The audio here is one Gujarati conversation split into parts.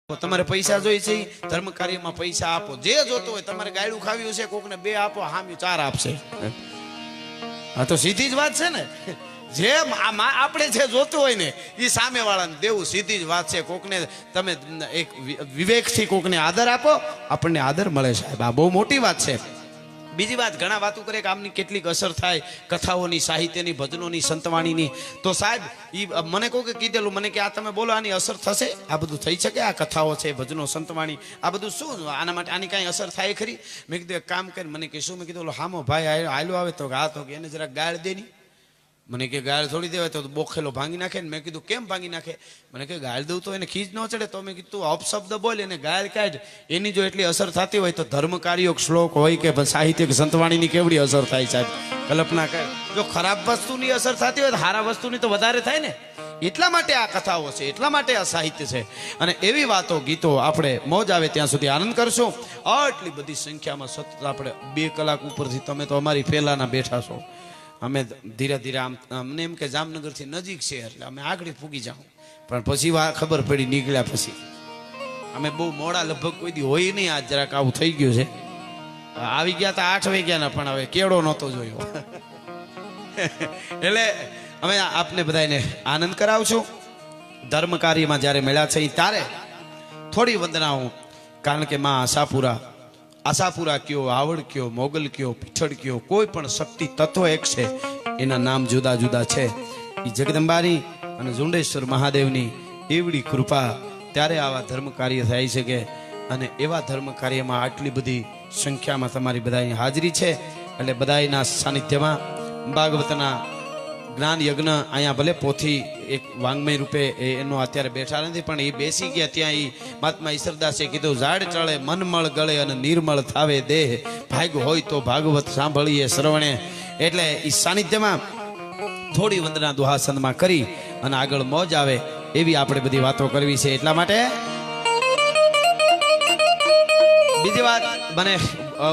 તમારે પૈસા જોઈએ છે ધર્મ કાર્યમાં પૈસા આપો, જે જોતો હોય. તમારે ગાયડું ખાવ્યું છે કોકને 2 આપો, હામ્યું 4 આપશે. હા તો સીધી જ વાત છે ને. જે આપણે જે જોતું હોય ને એ સામે વાળાને દેવું, સીધી જ વાત છે. કોકને તમે એક વિવેકથી કોકને આદર આપો, આપણને આદર મળે સાહેબ. આ બહુ મોટી વાત છે. બીજી વાત, ઘણા વાતો કરે કે આમની કેટલીક અસર થાય કથાઓની, સાહિત્યની, ભજનોની, સંતવાણીની. તો સાહેબ ઈ મને કહો કે કીધેલું મને કે આ તમે બોલો આની અસર થશે, આ બધું થઈ શકે, આ કથાઓ છે, ભજનો, સંતવાણી, આ બધું શું આના માટે આની કાંઈ અસર થાય ખરી? મેં કીધું એક કામ કરી, મને કે શું? મેં કીધું હામો ભાઈ હાલ્યો આવે તો આ તો એને જરાક ગાળ દેની. મને કે ગાળ થોડી દેવાય, તો બોખેલો ભાંગી નાખે ને. મેં કીધું કેમ ભાંગી નાખે? મને કે ગાળ દઉં તો એને ખીજ ન ચડે. તો મેં કીધું અપશબ્દ બોલ, એને ગાળ કાઢ, એની જો એટલી અસર થતી હોય તો ધર્મ કાર્યો, શ્લોક હોય કે સાહિત્ય સંતવાણીની કેવડી અસર થાય સાહેબ? કલ્પના કર. જો ખરાબ વસ્તુની અસર થતી હોય તો સારા વસ્તુની તો વધારે થાય ને. એટલા માટે આ કથાઓ છે, એટલા માટે આ સાહિત્ય છે. અને એવી વાતો, ગીતો આપણે મોજ આવે ત્યાં સુધી આનંદ કરશું. આટલી બધી સંખ્યામાં સતત આપણે 2 કલાક ઉપરથી તમે તો અમારી પહેલાના બેઠા છો. અમે ધીરે ધીરે અમને એમ કે જામનગરથી નજીક છે એટલે અમે આગળ ફૂગી જાઉં, પણ પછી ખબર પડી નીકળ્યા પછી અમે બહુ મોડા લગભગ કોઈ દી હોય નહીં. આજ જરાક આવું થઈ ગયું છે. આવી ગયા હતા 8 વાગ્યાના, પણ હવે કેળો નહોતો જોયો. એટલે અમે આપને બધાને આનંદ કરાવશું. ધર્મ કાર્યમાં જ્યારે મળ્યા છે ત્યારે થોડી વંદનાઓ, કારણ કે માં આશાપુરા કયો, આવડ કયો, મોગલ કયો, પીઠળ કયો, કોઈ પણ શક્તિ તત્વ એક છે, એના નામ જુદા જુદા છે. એ જગદંબાની અને ઝુંડેશ્વર મહાદેવની એવડી કૃપા ત્યારે આવા ધર્મ કાર્ય થાય છે કે, અને એવા ધર્મ કાર્યમાં આટલી બધી સંખ્યામાં તમારી બધાની હાજરી છે. એટલે બધાના સાનિધ્યમાં ભાગવતના જ્ઞાન યજ્ઞ અહીંયા ભલે પોથી એક વાંગમય રૂપે એનો અત્યારે બેઠા નથી, પણ એ બેસી ગયા ત્યાં. એ મહાત્મા ઈશ્વરદાસે કીધું ઝાડ ચડે મનમળ ગળે અને નિર્મળ થાવે દેહ, ભાગ હોય તો ભાગવત સાંભળીએ શ્રવણે. એટલે એ સાનિધ્યમાં થોડી વંદના દુહાસનમાં કરી અને આગળ મોજ આવે એવી આપણે બધી વાતો કરવી છે. એટલા માટે બીજી વાત મને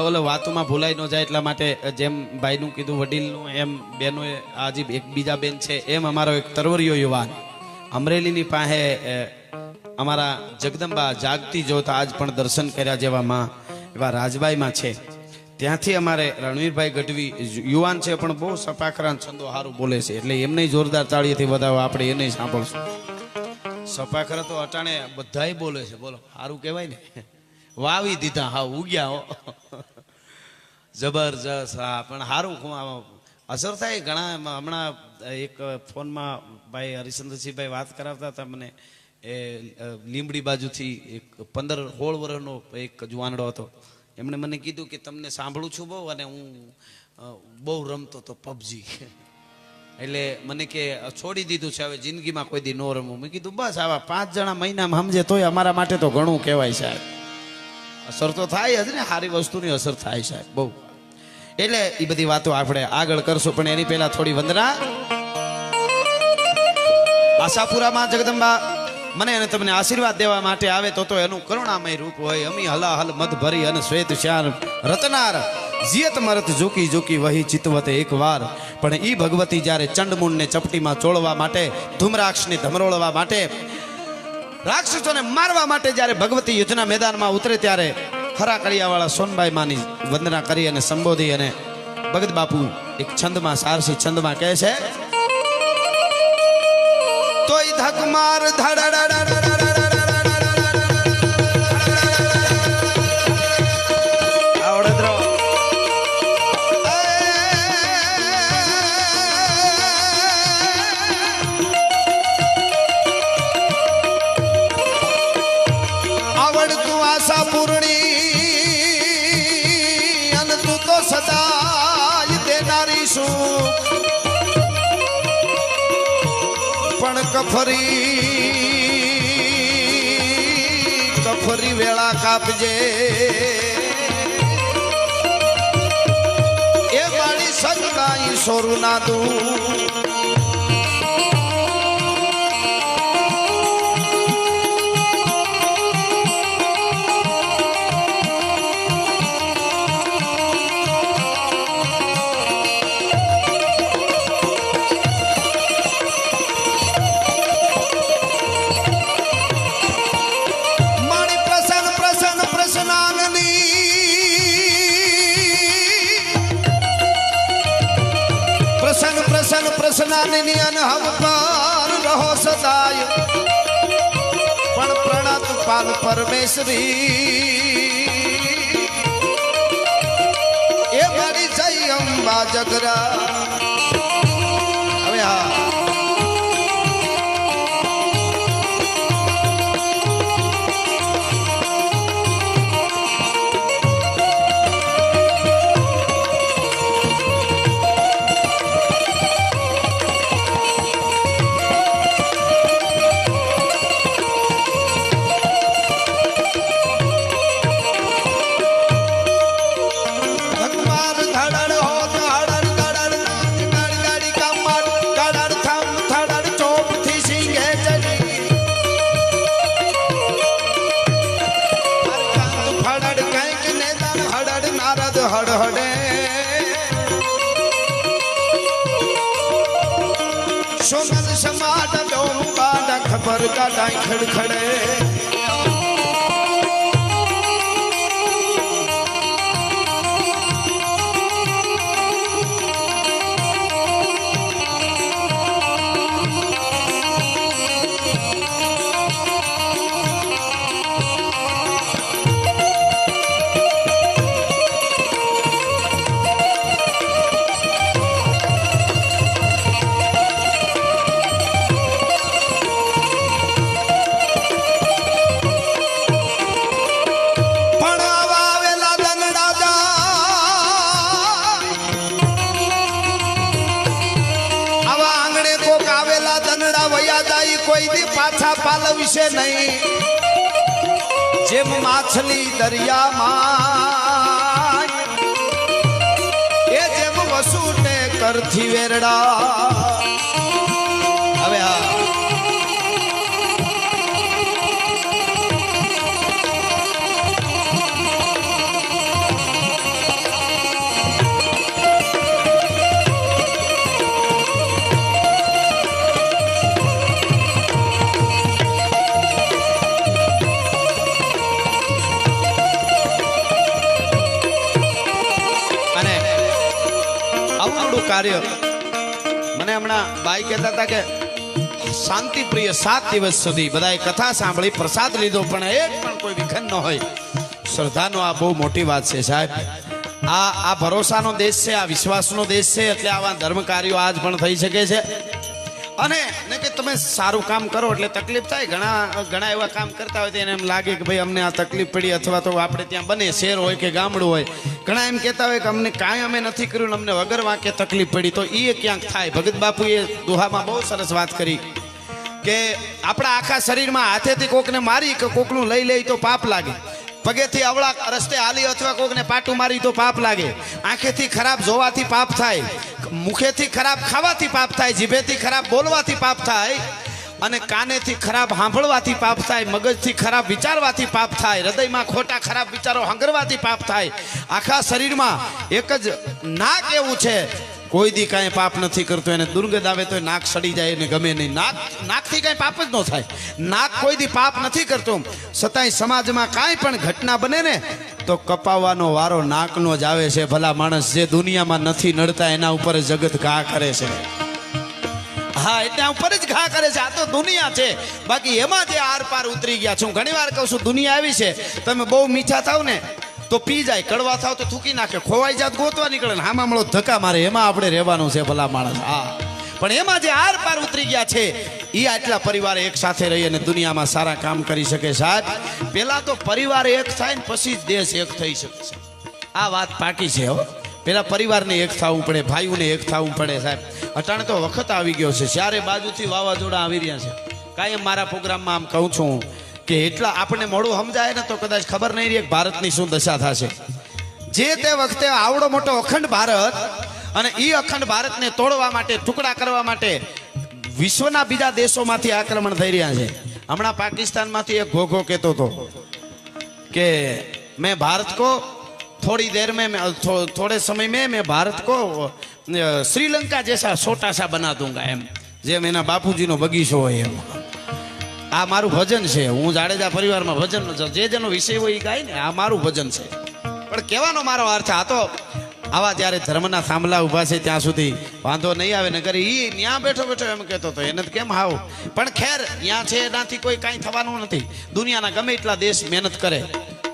ઓલો વાતોમાં ભૂલાઈ ન જાય એટલા માટે જેમ ભાઈનું કીધું વડીલનું, એમ બેનોએ આજે એક બીજા બેન છે, એમ અમારો એક તરવરિયો યુવાન અમરેલીની પાસે અમારા જગદંબા જાગતી જોત આજ પણ દર્શન કર્યા જેવા માં એવા રાજબાઈમાં છે. ત્યાંથી અમારે રણવીરભાઈ ગઢવી યુવાન છે, પણ બહુ સપાખરા છંદો સારું બોલે છે. એટલે એમને જોરદાર તાળીથી વધાવો, આપણે એને સાંભળશું. સપાખરા તો અટાણે બધાય બોલે છે, બોલો સારું કહેવાય ને. વાવી દીધા, હા ઉગ્યા હો, જબરજસ્ત. હા પણ સારું અસર થાય ઘણા. હમણાં એક ફોનમાં ભાઈ હરિચંદ્રસિંહભાઈ વાત કરાવતા હતા મને, એ લીંબડી બાજુથી એક 15-16 વર્ષનો એક જુવાનડો હતો. એમણે મને કીધું કે તમને સાંભળું છું બહુ, અને હું બહુ રમતો હતો પબજી. એટલે મને કે છોડી દીધું છે, હવે જિંદગીમાં કોઈ દી ન રમવું. મેં કીધું બસ આવા 5 જણા મહિનામાં સમજે તોય અમારા માટે તો ઘણું કહેવાય સાહેબ. અસર તો થાય જ ને, સારી વસ્તુની અસર થાય સાહેબ બહુ. એટલે એ બધી વાતો આપણે આગળ કરશું, પણ એની પહેલા થોડી વંદના. આશાપુરામાં જગદંબા મને અને તમને આશીર્વાદ દેવા માટે આવે તો એનું કરુણામય રૂપ હોય. અમી હલાહલ મધ ભરી અને શ્વેત શ્યાર રતનાર જીયત મરત ઝૂકી ઝૂકી વહી ચિતવત એકવાર. પણ ઈ ભગવતી જ્યારે ચંડમુંડને ચપટીમાં ચોળવા માટે, ધૂમ્રાક્ષને ધમરોળવા માટે, રાક્ષસોને મારવા માટે જ્યારે ભગવતી યુદ્ધના મેદાનમાં ઉતરે ત્યારે ખરા કળિયાવાળા સોનબાઈ માની વંદના કરી અને સંબોધી. અને ભગત બાપુ એક છંદમાં, સારસી છંદમાં કહે છે, તોય ધક માર આવડતું આશા પૂર્ણી અન તું તો સદાય દેનારી શું. પણ કફરી વેળા કાપજે એ વાળી સગડાઈ સોરું ના દઉં. સ્નાનની અનહમ પર રહો સદાય પણ પ્રણત પાલ પરમેશ્વરી એ મારી જય અંબા જગરા હવે હા હડહડે સોનલ સમાટ ડોમ બાડા ખબર કાઢાઈ ખડખડે કોઈ દી પાછા પાલવશે નહીં જેમ માછલી દરિયામાં એ જેમ વસુને કરથી વેરડા હવે હા કાર્ય મને હમણાં બાઈ કહેતા હતા કે શાંતિ પ્રિય 7 દિવસ સુધી બધાએ કથા સાંભળી પ્રસાદ લીધો પણ એક પણ કોઈ વિઘન ન હોય શ્રદ્ધાનો આ બહુ મોટી વાત છે સાહેબ આ ભરોસાનો દેશ છે આ વિશ્વાસનો દેશ છે એટલે આવા ધર્મ કાર્યો આજ પણ થઈ શકે છે અને કે તમે સારું કામ કરો એટલે તકલીફ થાય ઘણા એવા કામ કરતા હોય તો એને એમ લાગે કે ભાઈ અમને આ તકલીફ પડી અથવા તો આપણે ત્યાં બને શહેર હોય કે ગામડું હોય ઘણા એમ કહેતા હોય કે અમને કાંઈ અમે નથી કર્યું અમને વગર વાંકે તકલીફ પડી તો એ ક્યાંક થાય ભગત બાપુએ દુહામાં બહુ સરસ વાત કરી કે આપણા આખા શરીરમાં હાથેથી કોકને મારી કે કોકનું લઈ લે તો પાપ લાગે પગેથી અવળા રસ્તે હાલી અથવા કોકને પાટું મારી તો પાપ લાગે આંખેથી ખરાબ જોવાથી પાપ થાય મુખેથી ખરાબ ખાવાથી પાપ થાય જીભેથી ખરાબ બોલવાથી પાપ થાય અને કાનેથી ખરાબ સાંભળવાથી પાપ થાય મગજથી ખરાબ વિચારવાથી પાપ થાય હૃદયમાં ખોટા ખરાબ વિચારો હંગરવાથી પાપ થાય આખા શરીરમાં એક જ નાક એવું છે કોઈ દી કાંઈ પાપ નથી કરતો એને દુર્ગંધ આવે તો નાક સડી જાય એને ગમે નહીં નાકથી કાંઈ પાપ જ ન થાય નાક કોઈ દી પાપ નથી કરતો છતાંય સમાજમાં કાંઈ પણ ઘટના બને ને તો કપાવવાનો વારો નાકનો જ આવે છે ભલા માણસ જે દુનિયામાં નથી નડતા એના ઉપર જગત ઘા કરે છે હા એટલા ઉપર જ ઘા કરે છે આ તો દુનિયા છે બાકી એમાં જે આર પાર ઉતરી ગયા છું ઘણી વાર કહું છું દુનિયા આવી છે તમે બહુ મીઠા થાવ ને તો પી જાય કડવા થાવ તો થૂકી નાખે ખોવાઈ જાત ગોતવા નીકળે ને હામાં મળો ધક્કા મારે એમાં આપણે રહેવાનું છે ભલા માણસ હા પણ એમાં જે આર પાર ઉતરી ગયા છે એ આટલા પરિવાર એક સાથે રહી અને દુનિયામાં સારા કામ કરી શકે સાહેબ પેલા તો પરિવાર એક થાય ને પછી જ દેશ એક થઈ શકે છે આ વાત પાકી છે હો પેલા પરિવારને એક થવું પડે ભાઈઓને એક થવું પડે સાહેબ અટાણે તો વખત આવી ગયો છે ચારે બાજુથી વાવાઝોડા આવી રહ્યા છે કાયમ મારા પ્રોગ્રામમાં આમ કહું છું કે એટલા આપણને મોડું સમજાય ને તો કદાચ ખબર નહીં રહી ભારતની શું દશા થશે જે તે વખતે આવડો મોટો અખંડ ભારત અને એ અખંડ ભારતને તોડવા માટે ટુકડા કરવા માટે વિશ્વના બીજા દેશોમાંથી આક્રમણ થઈ રહ્યા છે હમણાં પાકિસ્તાનમાંથી એક ઘોઘો કહેતો હતો કે મેં ભારત કો थोड़ी देर में थोड़े समय में मैं भारत को श्रीलंका जैसा छोटा सा बना दूंगा एम जेम एना बापूजी नो बगीचो होय एम आ मारू भजन छे हूँ जाडेजा परिवार में भजन जे जेनो विषय होय गाय ने आ मारू भजन छे पण कहेवानो मारो अर्थ आ तो આવા જ્યારે ધર્મના થાંભલા ઊભા છે ત્યાં સુધી વાંધો નહીં આવે નગર ઈ ત્યાં બેઠો બેઠો એમ કહેતો હતો એને કેમ હાવ પણ ખેર ત્યાં છે એનાથી કોઈ કાંઈ થવાનું નથી. દુનિયાના ગમે એટલા દેશ મહેનત કરે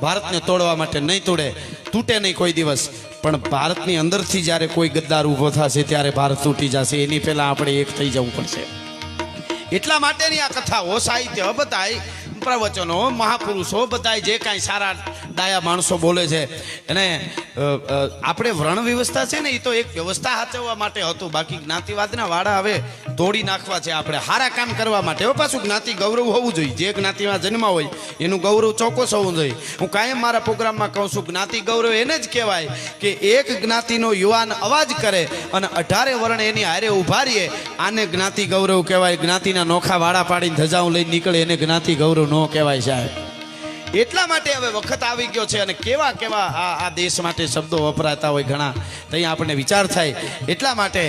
ભારતને તોડવા માટે નહીં તોડે, તૂટે નહીં કોઈ દિવસ, પણ ભારતની અંદરથી જ્યારે કોઈ ગદ્દાર ઊભો થશે ત્યારે ભારત તૂટી જશે. એની પહેલા આપણે એક થઈ જવું પડશે. એટલા માટેની આ કથાઓ, સાહિત્ય, બધાય પ્રવચનો, મહાપુરુષો બધાય જે કાંઈ સારા ડાયા માણસો બોલે છે એને આપણે વર્ણ વ્યવસ્થા છે ને એ તો એક વ્યવસ્થા સાચવવા માટે હતું. બાકી જ્ઞાતિવાદના વાડા હવે તોડી નાખવા છે આપણે સારા કામ કરવા માટે. હવે પાછું જ્ઞાતિ ગૌરવ હોવું જોઈએ. જે જ્ઞાતિમાં જન્મ હોય એનું ગૌરવ ચોક્કસ હોવું જોઈએ. હું કાયમ મારા પ્રોગ્રામમાં કહું છું જ્ઞાતિ ગૌરવ એને જ કહેવાય કે એક જ્ઞાતિનો યુવાન અવાજ કરે અને 18 વર્ણ એની હારે ઉભા રહીએ, આને જ્ઞાતિ ગૌરવ કહેવાય. જ્ઞાતિના નોખા વાડા પાડીને ધજાઉં લઈને નીકળે એને જ્ઞાતિ ગૌરવ ન કહેવાય સાહેબ. એટલા માટે હવે વખત આવી ગયો છે અને કેવા કેવા આ દેશ માટે શબ્દો વપરાતા હોય ઘણા, ત્યાં આપણને વિચાર થાય. એટલા માટે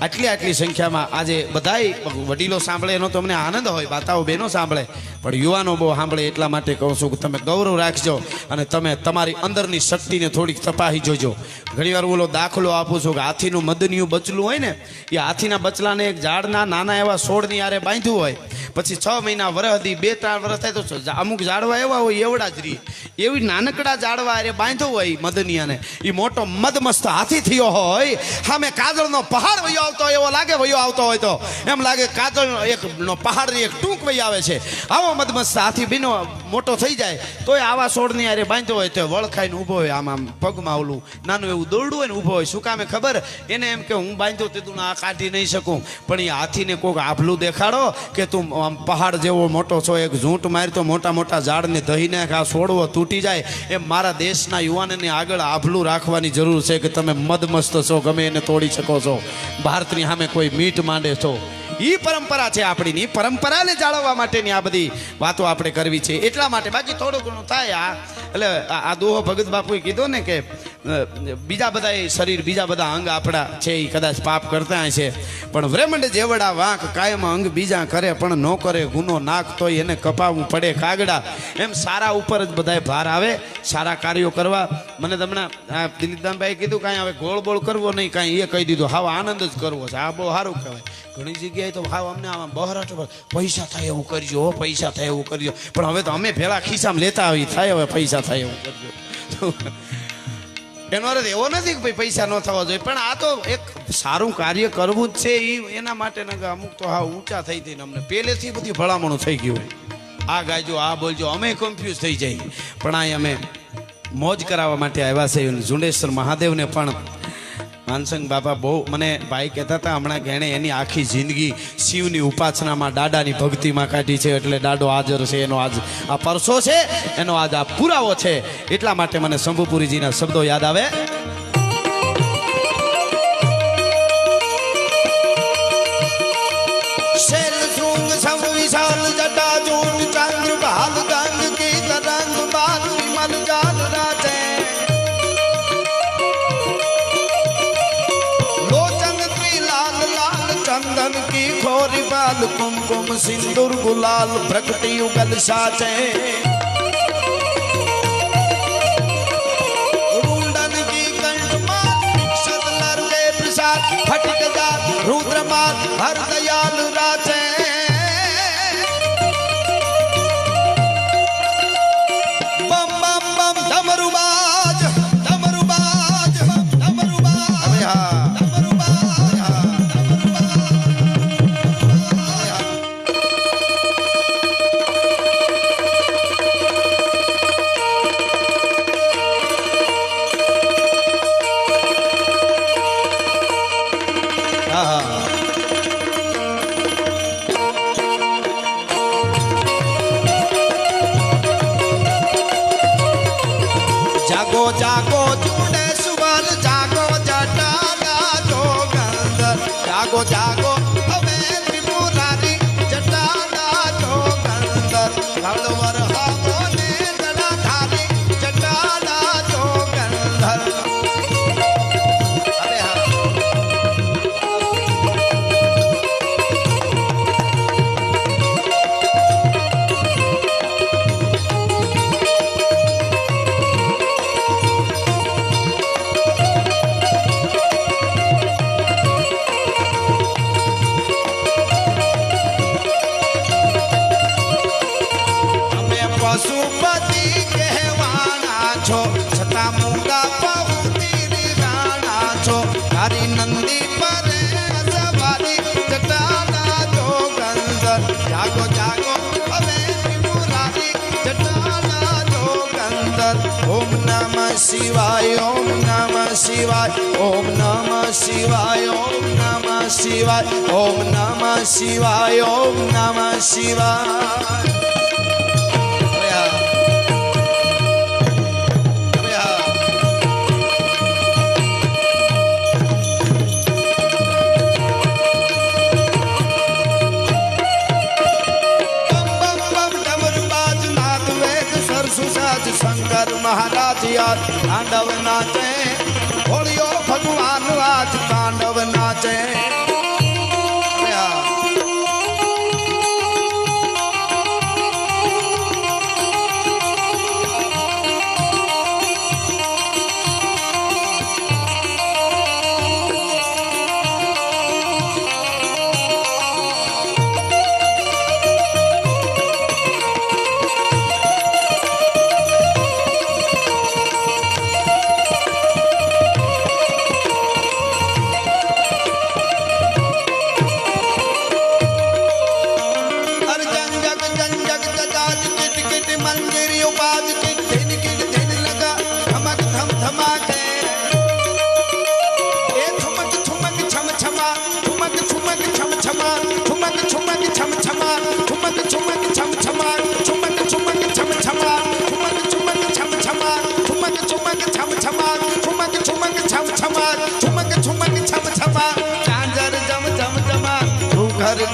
આટલી સંખ્યામાં આજે બધાય વડીલો સાંભળે એનો તમને આનંદ હોય, બાતાઓ બહેનો સાંભળે, પણ યુવાનો બહુ સાંભળે. એટલા માટે કહું છું કે તમે ગૌરવ રાખજો અને તમે તમારી અંદરની શક્તિને થોડીક તપાસી જોજો. ઘણીવાર બોલો દાખલો આપું છું કે હાથીનું મદનિયું બચલું હોય ને, એ હાથીના બચલાને એક ઝાડના નાના એવા છોડની આરે બાંધ્યું હોય, પછી 6 મહિના વરહદી 2-3 વર્ષ થાય તો અમુક ઝાડવા એવા હોય એવડા જ રહી. એવી નાનકડા ઝાડવા અરે બાંધ્યો હોય મદનિયાને, એ મોટો મદમસ્ત હાથી થયો હોય, સામે કાજળનો પહાડ વયો આવતો હોય એવો લાગે. વયો આવતો હોય તો એમ લાગે કાજળ એકનો પહાડની એક ટૂંક વહી આવે છે. આવો મદમસ્ત હાથી બીનો મોટો થઈ જાય તોય આવા છોડની આરે બાંધ્યો હોય તો વળખાઈને ઊભો હોય, આમ પગમાં ઓલું નાનું એવું દોરડું હોય ને ઊભો હોય. શું કામે ખબર? એને એમ કે હું બાંધ્યો તે તું આ કાઢી નહીં શકું. પણ એ હાથીને કોઈક આભલું દેખાડો કે તું આમ પહાડ જેવો મોટો છો, એક ઝૂંટ મારી તો મોટા મોટા ઝાડને દહીને આ છોડવો તૂટી જાય. એમ મારા દેશના યુવાનને આગળ આભલું રાખવાની જરૂર છે કે તમે મદમસ્ત છો, ગમે એને તોડી શકો છો. ભારતની સામે કોઈ મીટ માંડે છો. ઈ પરંપરા છે આપણી. ઈ પરંપરાને જાળવવા માટેની આ બધી વાતો આપણે કરવી છે. એટલા માટે બાકી થોડું ઘણું થાય એટલે આ દોહો ભગત બાપુએ કીધો ને કે બીજા બધા શરીર, બીજા બધા અંગ આપણા છે એ કદાચ પાપ કરતા હશે, પણ વ્રેમંડ જેવડા વાંક કાયમ અંગ બીજા કરે પણ ન કરે ગુનો નાક તોય એને કપાવવું પડે કાગડા. એમ સારા ઉપર જ બધાય ભાર આવે, સારા કાર્યો કરવા. મને તમને દિલીપદાનભાઈ કીધું કાંઈ હવે ગોળ બોળ કરવો નહીં, કાંઈ એ કહી દીધું, હાવ આનંદ જ કરવો છે. આ બહુ સારું કહેવાય. ઘણી જગ્યાએ તો હાવ અમને આમાં બહરાટ પૈસા થાય એવું કરજો, પૈસા થાય એવું કરજો, પણ હવે તો અમે ભેળા ખિસ્સામાં લેતા આવી થાય હવે પૈસા થાય એવું કરજો. એનો અર્થ એવો નથી કે ભાઈ પૈસા ન થવા જોઈએ, પણ આ તો એક સારું કાર્ય કરવું જ છે. એ એના માટે અમુક તો હા ઊંચા થઈ થઈને અમને પહેલેથી બધી ભલામણો થઈ ગયું હોય, આ ગાયજો આ બોલજો, અમે કન્ફ્યુઝ થઈ જઈએ. પણ આ અમે મોજ કરાવવા માટે આવ્યા છે. ઝુંડેશ્વર મહાદેવને પણ માનસંગ બાપા બહુ મને ભાઈ કહેતા હતા હમણાં કે એણે એની આખી જિંદગી શિવની ઉપાસનામાં દાદાની ભક્તિમાં કાઢી છે, એટલે દાદો હાજર છે. એનો આજ આ પરસો છે, એનો આજ આ પુરાવો છે. એટલા માટે મને શંભુપુરીજીના શબ્દો યાદ આવે. શૈલ શૃંગ સમ વિશાલ જટા જોટ ચંદ્ર ભાલ ગંગ કી તરંગ બાલ વિમલ જાલ રાતે चंदन की खोरी बाल कुमकुम सिंदूर गुलाल प्रकटी उगल साचे रुंडन की कंठमाल सदलर के प्रसाद फटक जात रुद्रमाल हर दयाल राचे बम बम बम डमरुबाज डमरुबाज डमरुबाज अरे हाँ जागो जागो ઝુંડેશ્વર जागो जटाला जोगंदर जागो जागो હવે ત્રિપુરારી જટાલા જોગંદર હળવર હાવો ને જટાધારી જટાલા જોગંદર અરે હા પશુપતિ કહેવાના છો છતાં મૂંગા પહુતી ગાણા છો તારી નંદી પરે સવારી જટાના જોગંદર જાગો જાગો હવે મુરારી જટાના જોગંદર ઓમ નમઃ શિવાય ઓમ નમઃ શિવાય ઓમ નમઃ શિવાય ઓમ નમઃ શિવાય ઓમ નમઃ શિવાય ઓમ નમઃ શિવાય શંકર મહારાજ યાદ તાંડવ નાચે હોળિયો ભગવાન આજ તાંડવ નાચે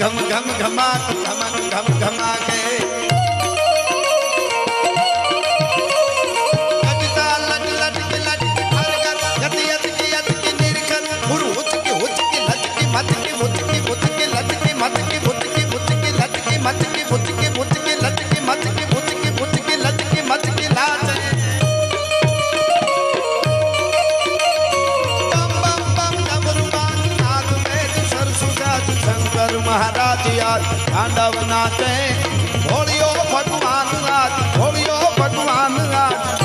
घम घम घमा घमन घम घमा के गटता लट लट के लट के हर कर गति यत की निरखन हुर हुच के लट के मत के हुच के लट के मत के हुच के लट के मत के हुच के लट के मत के हुच के लट के मत के लाच बम बम बम डमरू बाज नाद में सरसु जात शंकर महाराज याद तांडव नाचे होलियो भगवान राज होलियो भगवान राज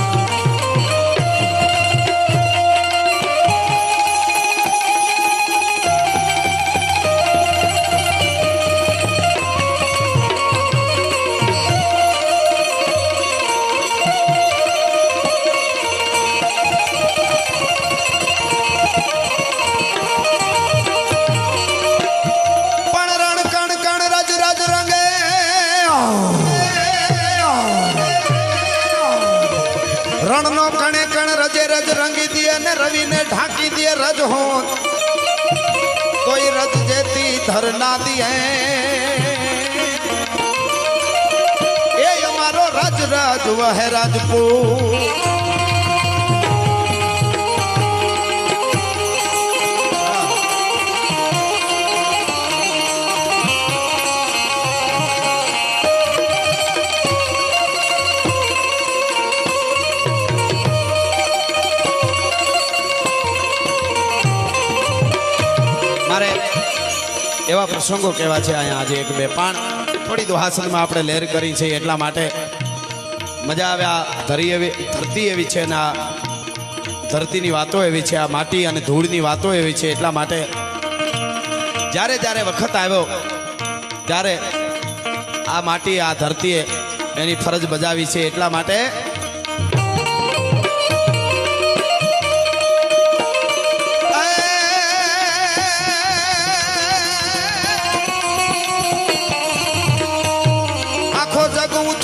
रण नो कणे कण रजे रज रंगी दिए ने रवि ने ढाकी दिए रज हो कोई रज जेती धर ना दिए ये हमारो रज रज वह राजपूत મારે એવા પ્રસંગો કેવા છે અહીંયા આજે એક બે પણ થોડી દુહાસનમાં આપણે લહેર કરી છે એટલા માટે મજા આવે આ ધરતી એવી છે ને આ ધરતીની વાતો એવી છે આ માટી અને ધૂળની વાતો એવી છે એટલા માટે જ્યારે જ્યારે વખત આવ્યો ત્યારે આ માટી આ ધરતીએ એની ફરજ બજાવી છે એટલા માટે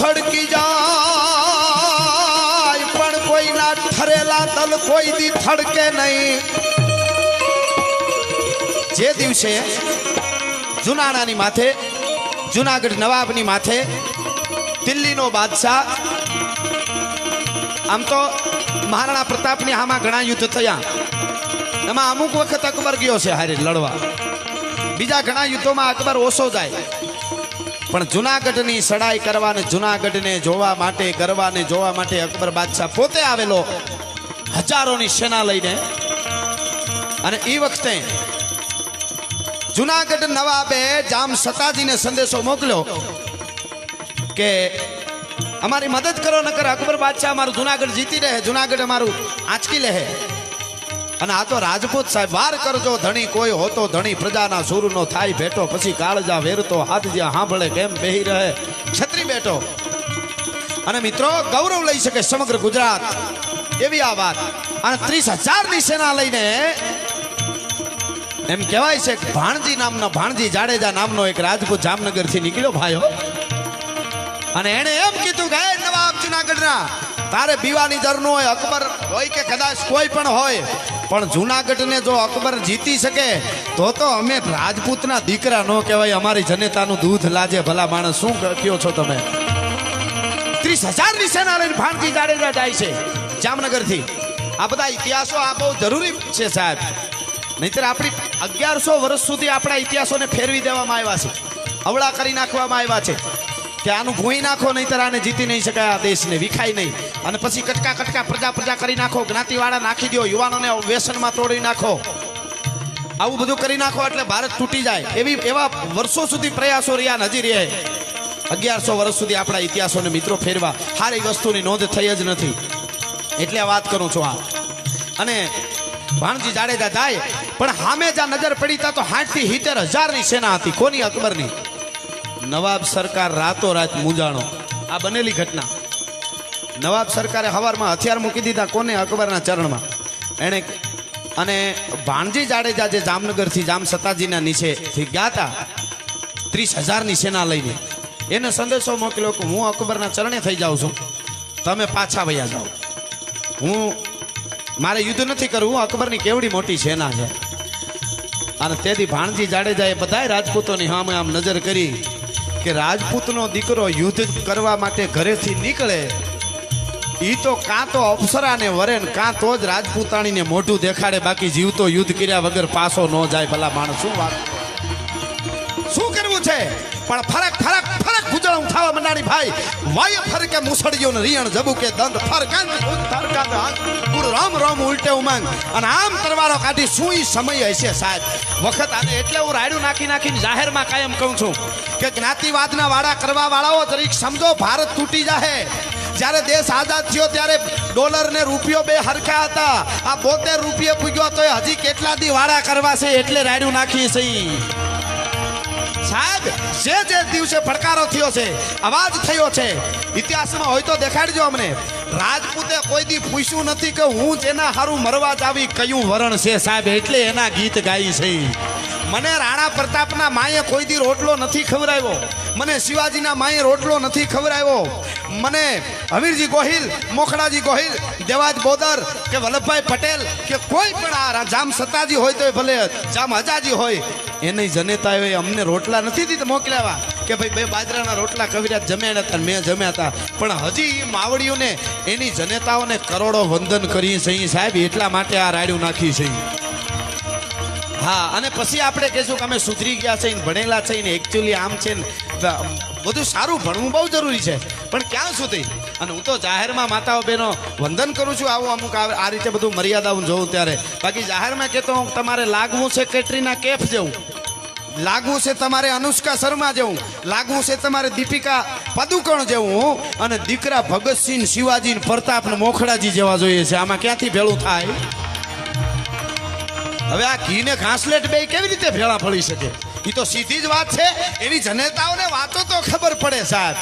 થડકી જાય પણ કોઈના ઠરેલા તલ કોઈ દી થડકે નહીં જે દિવસે જુનાણાની માથે જુનાગઢ નવાબની માથે દિલ્હીનો બાદશાહ આમ તો મહારાણા પ્રતાપની આમાં ઘણા યુદ્ધ થયા એમાં અમુક વખત અકબર ગયો છે હારે લડવા બીજા ઘણા યુદ્ધોમાં અકબર ઓછો જાય પણ જુનાગઢની સડાઈ કરવાને જુનાગઢને જોવા માટે ગરવાને જોવા માટે અકબર બાદશાહ પોતે આવેલો હજારોની સેના લઈને અને એ વખતે જુનાગઢ નવાબે જામ સતાજીને સંદેશો મોકલ્યો કે અમારી મદદ કરો, નકર અકબર બાદશાહ અમારું જુનાગઢ જીતી રહે, જુનાગઢ અમારું આંચકી લે. અને આ તો રાજપૂત સાહેબ, વાર કરજો ધણી કોઈ હોતો ધણી, પ્રજાના સૂરનો થાય ભેટો, પછી કાળજા વેરતો હાથ જ્યાં સાંભળે કેમ બેહી રહે છત્રી બેઠો. અને મિત્રો ગૌરવ લઈ શકે સમગ્ર ગુજરાત એવી આ વાત. અને 30,000 ની સેના લઈને એમ કહેવાય છે કે ભાણજી નામનો, ભાણજી જાડેજા નામનો એક રાજપૂત જામનગર થી નીકળ્યો ભાઈઓ. અને એને એમ કીધું કે નવાબ જુનાગઢના, તારે બીવાની દર નો હોય, અકબર હોય કે કદાચ કોઈ પણ હોય, પણ જુનાગઢને જો અકબર જીતી શકે તો અમે રાજપૂતના દીકરા નો કહેવાય, અમારી જનતાનું દૂધ લાજે. ભલા માણસ, શું કહ્યો છો તમે? 30,000 ની સેના લઈને ભાણજી જાડેજા જાય છે જામનગર થી. આ બધા ઇતિહાસો આ બહુ જરૂરી છે સાહેબ, નહીતર આપણી 1100 વર્ષ સુધી આપણા ઇતિહાસોને ફેરવી દેવામાં આવ્યા છે, અવળા કરી નાખવામાં આવ્યા છે કે આનું ભૂઈ નાખો, નહીતર આને જીતી નહીં શકાય, આ દેશને વિખાય નહીં. અને પછી કટકા કટકા પ્રજા કરી નાખો, જ્ઞાતિવાળા નાખી દો, યુવાનોને વ્યસનમાં તોડી નાખો, આવું બધું કરી નાખો એટલે ભારત તૂટી જાય. એવા વર્ષો સુધી પ્રયાસો રહ્યા, હજી રહે. 1100 વર્ષ સુધી આપણા ઇતિહાસોને મિત્રો ફેરવા સારી વસ્તુની નોંધ થઈ જ નથી, એટલે વાત કરું છું આ. અને ભાણજી જાડેજા જાય, પણ સામે જ્યાં નજર પડી તા તો 60 થી 70,000 ની સેના હતી. કોની? અકબરની. નવાબ સરકાર રાતોરાત મૂંઝાણો. આ બનેલી ઘટના. નવાબ સરકારે હવારમાં હથિયાર મૂકી દીધા કોને? અકબરના ચરણમાં. એણે અને ભાણજી જાડેજા જે જામનગરથી જામ સતાજીના નીચેથી ગયા હતા 30,000 ની સેના લઈને, એને સંદેશો મોકલ્યો કે હું અકબરના ચરણે થઈ જાઉં છું, તમે પાછા વયા જાઓ, મારે યુદ્ધ નથી કરવું, અકબરની કેવડી મોટી સેના છે. અને તેથી ભાણજી જાડેજાએ બધાય રાજપૂતોની સામે આમ નજર કરી કે રાજપૂતનો દીકરો યુદ્ધ કરવા માટે ઘરેથી નીકળે ઈ તો કાં તો અપ્સરાને વરે ને કાં તો જ રાજપૂતાણીને મોઢું દેખાડે, બાકી જીવતો યુદ્ધ કર્યા વગર પાછો ન જાય. ભલા માણસ, શું વાત, શું કરવું છે? પણ ફરક ફરક ફરક ગુજળું થવા મંડાણી ભાઈ. વાય ફરકે મુસળિયો ને રિયણ જબુ કે દંત ફરકાન ફરકાત પૂર રામ રામ ઉલટે ઉમાંગ. અને આમ તરવારો કાઢી શું ઈ સમય હશે સાહેબ વખત. આને એટલે હું રાયડું નાખીને જાહેરમાં કાયમ કહું છું કે જ્ઞાતિવાદના વાડા કરવા વાળાઓ જરીક સમજો, ભારત તૂટી જાહે. જ્યારે દેશ આઝાદ થયો ત્યારે ડોલર ને રૂપિયો બે હરખા હતા, આ 72 રૂપિયા પૂગ્યો તો હજી કેટલા દી વાડા કરવા છે, એટલે રાયડું નાખી છે સાહેબ. જે દિવસે ફડકારો થયો છે, અવાજ થયો છે, ઇતિહાસમાં હોય તો દેખાડજો અમને. રાજપૂતે કોઈ દી પૂછ્યું નથી કે હું જેના હારું મરવા જાવી કયું વરણ છે સાહેબ, એટલે એના ગીત ગાઈ છે. મને રાણા પ્રતાપના માએ કોઈ દી રોટલો નથી ખવડાવ્યો, મને શિવાજીના માએ રોટલો નથી ખવડાવ્યો, મને હમીરજી ગોહિલ, મોખડાજી ગોહિલ, દેવાજ બોદર કે વલ્લભભાઈ પટેલ કે કોઈ પણ આ જામ સતાજી હોય તો ભલે જામ હજાજી હોય, એની જનતાએ અમને રોટલા નથી દીધા મોકલ્યા કે ભાઈ 2 બાજરાના રોટલા કવિરાજ જમ્યા હતા, મેં જમ્યા હતા. પણ હજી એ માવડીઓને એની જનતાઓને કરોડો વંદન કરી છે સાહેબ, એટલા માટે આ રાડ્યું નાખી છે. હા, અને પછી આપણે કહેશું કે અમે સુધરી ગયા છે, ભણેલા છે ને, એકચ્યુઅલી આમ છે ને બધું સારું, ભણવું બહુ જરૂરી છે, પણ ક્યાં સુધી? અને હું તો જાહેરમાં માતાઓ બહેનો વંદન કરું છું, આવું અમુક આ રીતે બધું મર્યાદા હું જોઉં ત્યારે. બાકી જાહેરમાં કહેતો હું તમારે લાગવું છે કેટરીના કેફ જેવું, લાગવું છે તમારે અનુષ્કા શર્મા જેવું, લાગવું છે તમારે દીપિકા પાદુકોણ જેવું, અને દીકરા ભગતસિંહ, શિવાજી, પ્રતાપ ને મોખડાજી જેવા જોઈએ છે. આમાં ક્યાંથી ભેળું થાય? હવે આ ઘી ને ઘાસલેટ બે કેવી રીતે ભેળા પડી શકે? એ તો સીધી જ વાત છે. એની જનતાઓને વાતો તો ખબર પડે સાહેબ.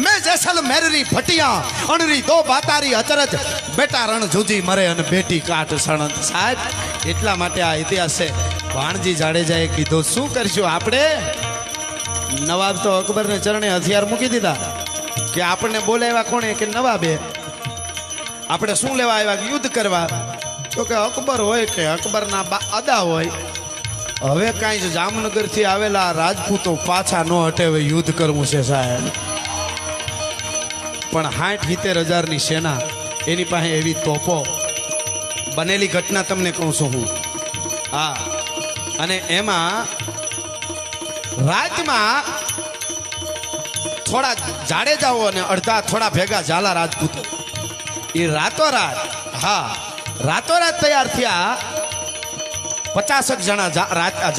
મેં જેસલ મેરરી ફટિયા અણરી દો બાતારી અચરજ, બેટા રણ જુજી મરે અને બેટી કાટ સણંત સાહેબ. એટલા માટે આ ઇતિહાસ છે. ભાણજી જાડેજાએ કીધું શું કરશું આપણે? નવાબ તો અકબરને ચરણે હથિયાર મૂકી દીધા કે આપણને બોલાવ્યા કોણે? કે નવાબે. આપણે શું લેવા આવ્યા? યુદ્ધ કરવા. તો કે અકબર હોય કે અકબરના અદા હોય, હવે કાંઈ જામનગરથી આવેલા રાજપૂતો પાછા ન હટે, હવે યુદ્ધ કરવું છે સાહેબ. પણ 60-70,000 ની સેના, એની પાસે એવી તોપો. બનેલી ઘટના તમને કહું છું હું. હા, અને એમાં રાતમાં થોડા જાડેજાઓ અને અડધા થોડા ભેગા ઝાલા રાજપૂતો એ રાતોરાત, હા રાતોરાત તૈયાર થયા. 50 જણા